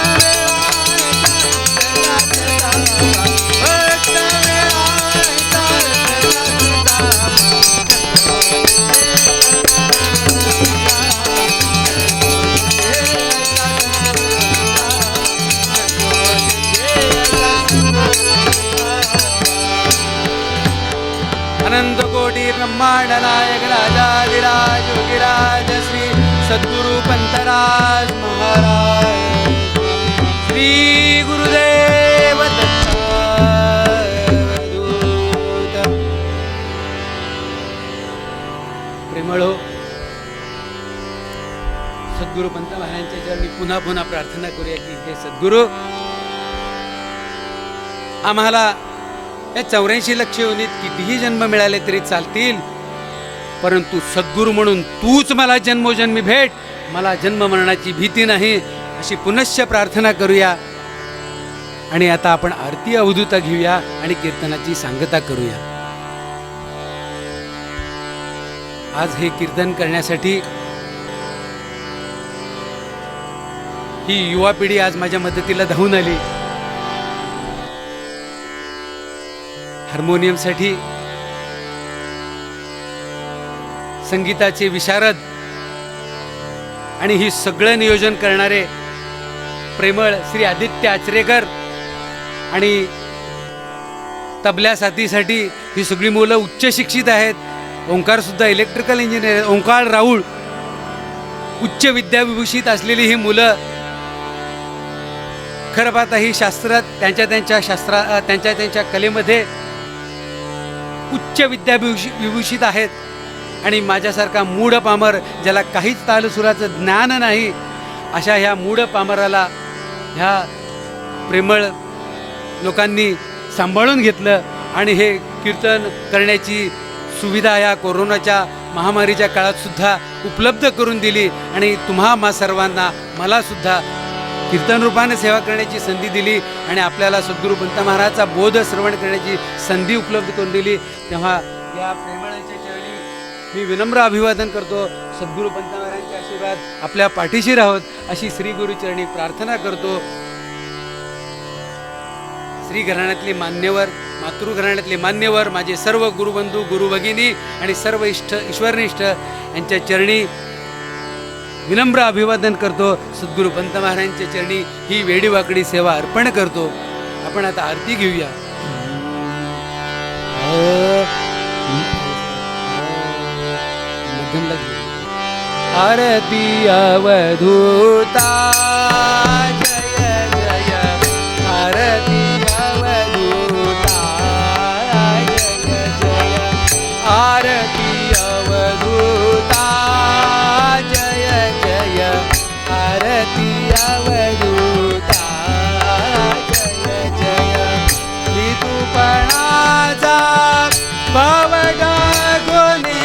अनंत कोटी ब्रह्मांड नायक राजाधिराज योगीराज श्री सद्गुरु पंतराज महाराज, श्री गुरुदेव दत्त अवधूत. प्रेमळो, सद्गुरु पंत महाराजांच्या चरणी पुन्हा पुन्हा प्रार्थना करूया की हे सद्गुरु आम्हाला या 84 लक्ष योनीत कितीही जन्म मिळाले तरी चालतील, परंतु सद्गुरु म्हणून तूच मला जन्मोजन्मी भेट, मला जन्म मरणाची भीती नाही अशी पुनश्च प्रार्थना करूया. आणि आता आपण आरती अवधूत घेऊया आणि कीर्तनाची सांगता करूया. आज हे कीर्तन करण्यासाठी ही युवा पिढी आज माझ्या मदतीला धावून आली. हार्मोनियमसाठी संगीताचे विशारद आणि ही सगळं नियोजन करणारे प्रेमळ श्री आदित्य आचरेकर आणि तबल्या साथीसाठी ही सगळी मुलं उच्च शिक्षित आहेत. ओंकार सुद्धा इलेक्ट्रिकल इंजिनियर आहेत. ओंकार राऊळ उच्च विद्याविभूषित असलेली ही मुलं खरं पाहता ही शास्त्रात त्यांच्या कलेमध्ये उच्च विद्याविभूषित आहेत. आणि माझ्यासारखा मूढ पामर ज्याला काहीच तालसुराचं ज्ञान नाही अशा ह्या मूढ पामराला ह्या प्रेमळ लोकांनी सांभाळून घेतलं आणि हे कीर्तन करण्याची सुविधा या कोरोनाच्या महामारीच्या काळातसुद्धा उपलब्ध करून दिली. आणि तुम्हा सर्वांना मलासुद्धा कीर्तन रूपाने सेवा करण्याची संधी दिली आणि आपल्याला सद्गुरू पंत महाराजचा बोध श्रवण करण्याची संधी उपलब्ध करून दिली. तेव्हा या प्रेमळांच्या चरणी मी विनम्र अभिवादन करतो. सद्गुरू पंत महाराजांचे आशीर्वाद आपल्या पाठीशी राहोत अशी श्री गुरुचरणी प्रार्थना करतो. श्री घराण्यातले मान्यवर, मातृघराण्यातले मान्यवर, माझे सर्व गुरुबंधू, गुरुभगिनी आणि सर्व ईश्वरनिष्ठ यांच्या चरणी विनम्र अभिवादन करतो. सद्गुरू पंत महाराजांच्या चरणी ही वेडीवाकडी सेवा अर्पण करतो. आपण आता आरती घेऊया. आरती अवधूता जय जय, आरती अवधूता जय जय, आरती अवधूता जय जय, आरती अवधूता जय जय. नितूपणाचा भावगा गुणे,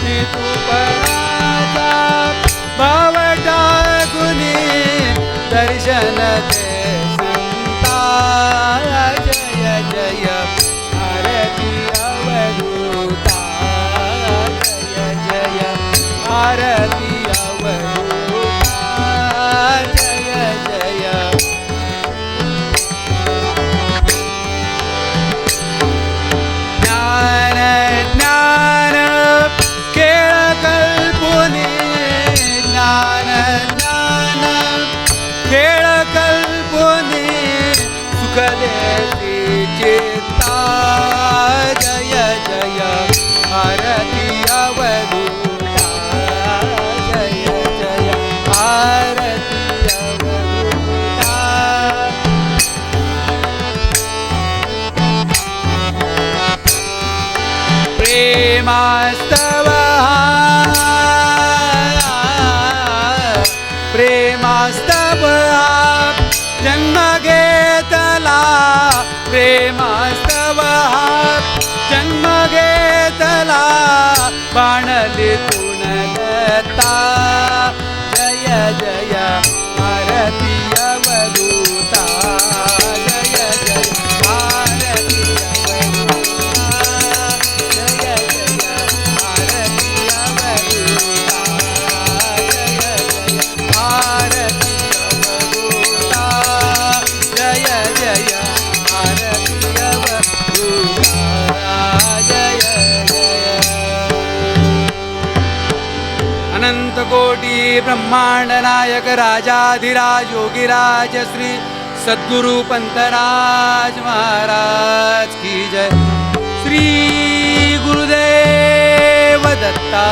नितूपणाचा भावगा गुणे, दर्शन दे संता जय जय, आरती अवधूता जय जय, आरती अवधूता जय जय. ज्ञान ज्ञान खेळ कल्पुनी, ज्ञान ज्ञान खेळ कल्पुनी, सुख देती चित्ता जय जय, आरती अवधूता जय जय, आरती अवधूता. प्रेमास्तव प्रेमास्तव जन्म घेतला, प्रेमास्तव जन्म घेतला, बाणली तुणलता जय जय, आरती अवधूता जय जय, आरती अवधूता जय जय, आरती अवधूता जय जय, आरती अवधूता जय जय, आरती अवधूता जय जय. अनंत कोटी ब्रह्मांड नायक राजाधिराज योगीराज श्री सद्गुरु पंतराज महाराज की जय. श्री गुरुदेव दत्ता.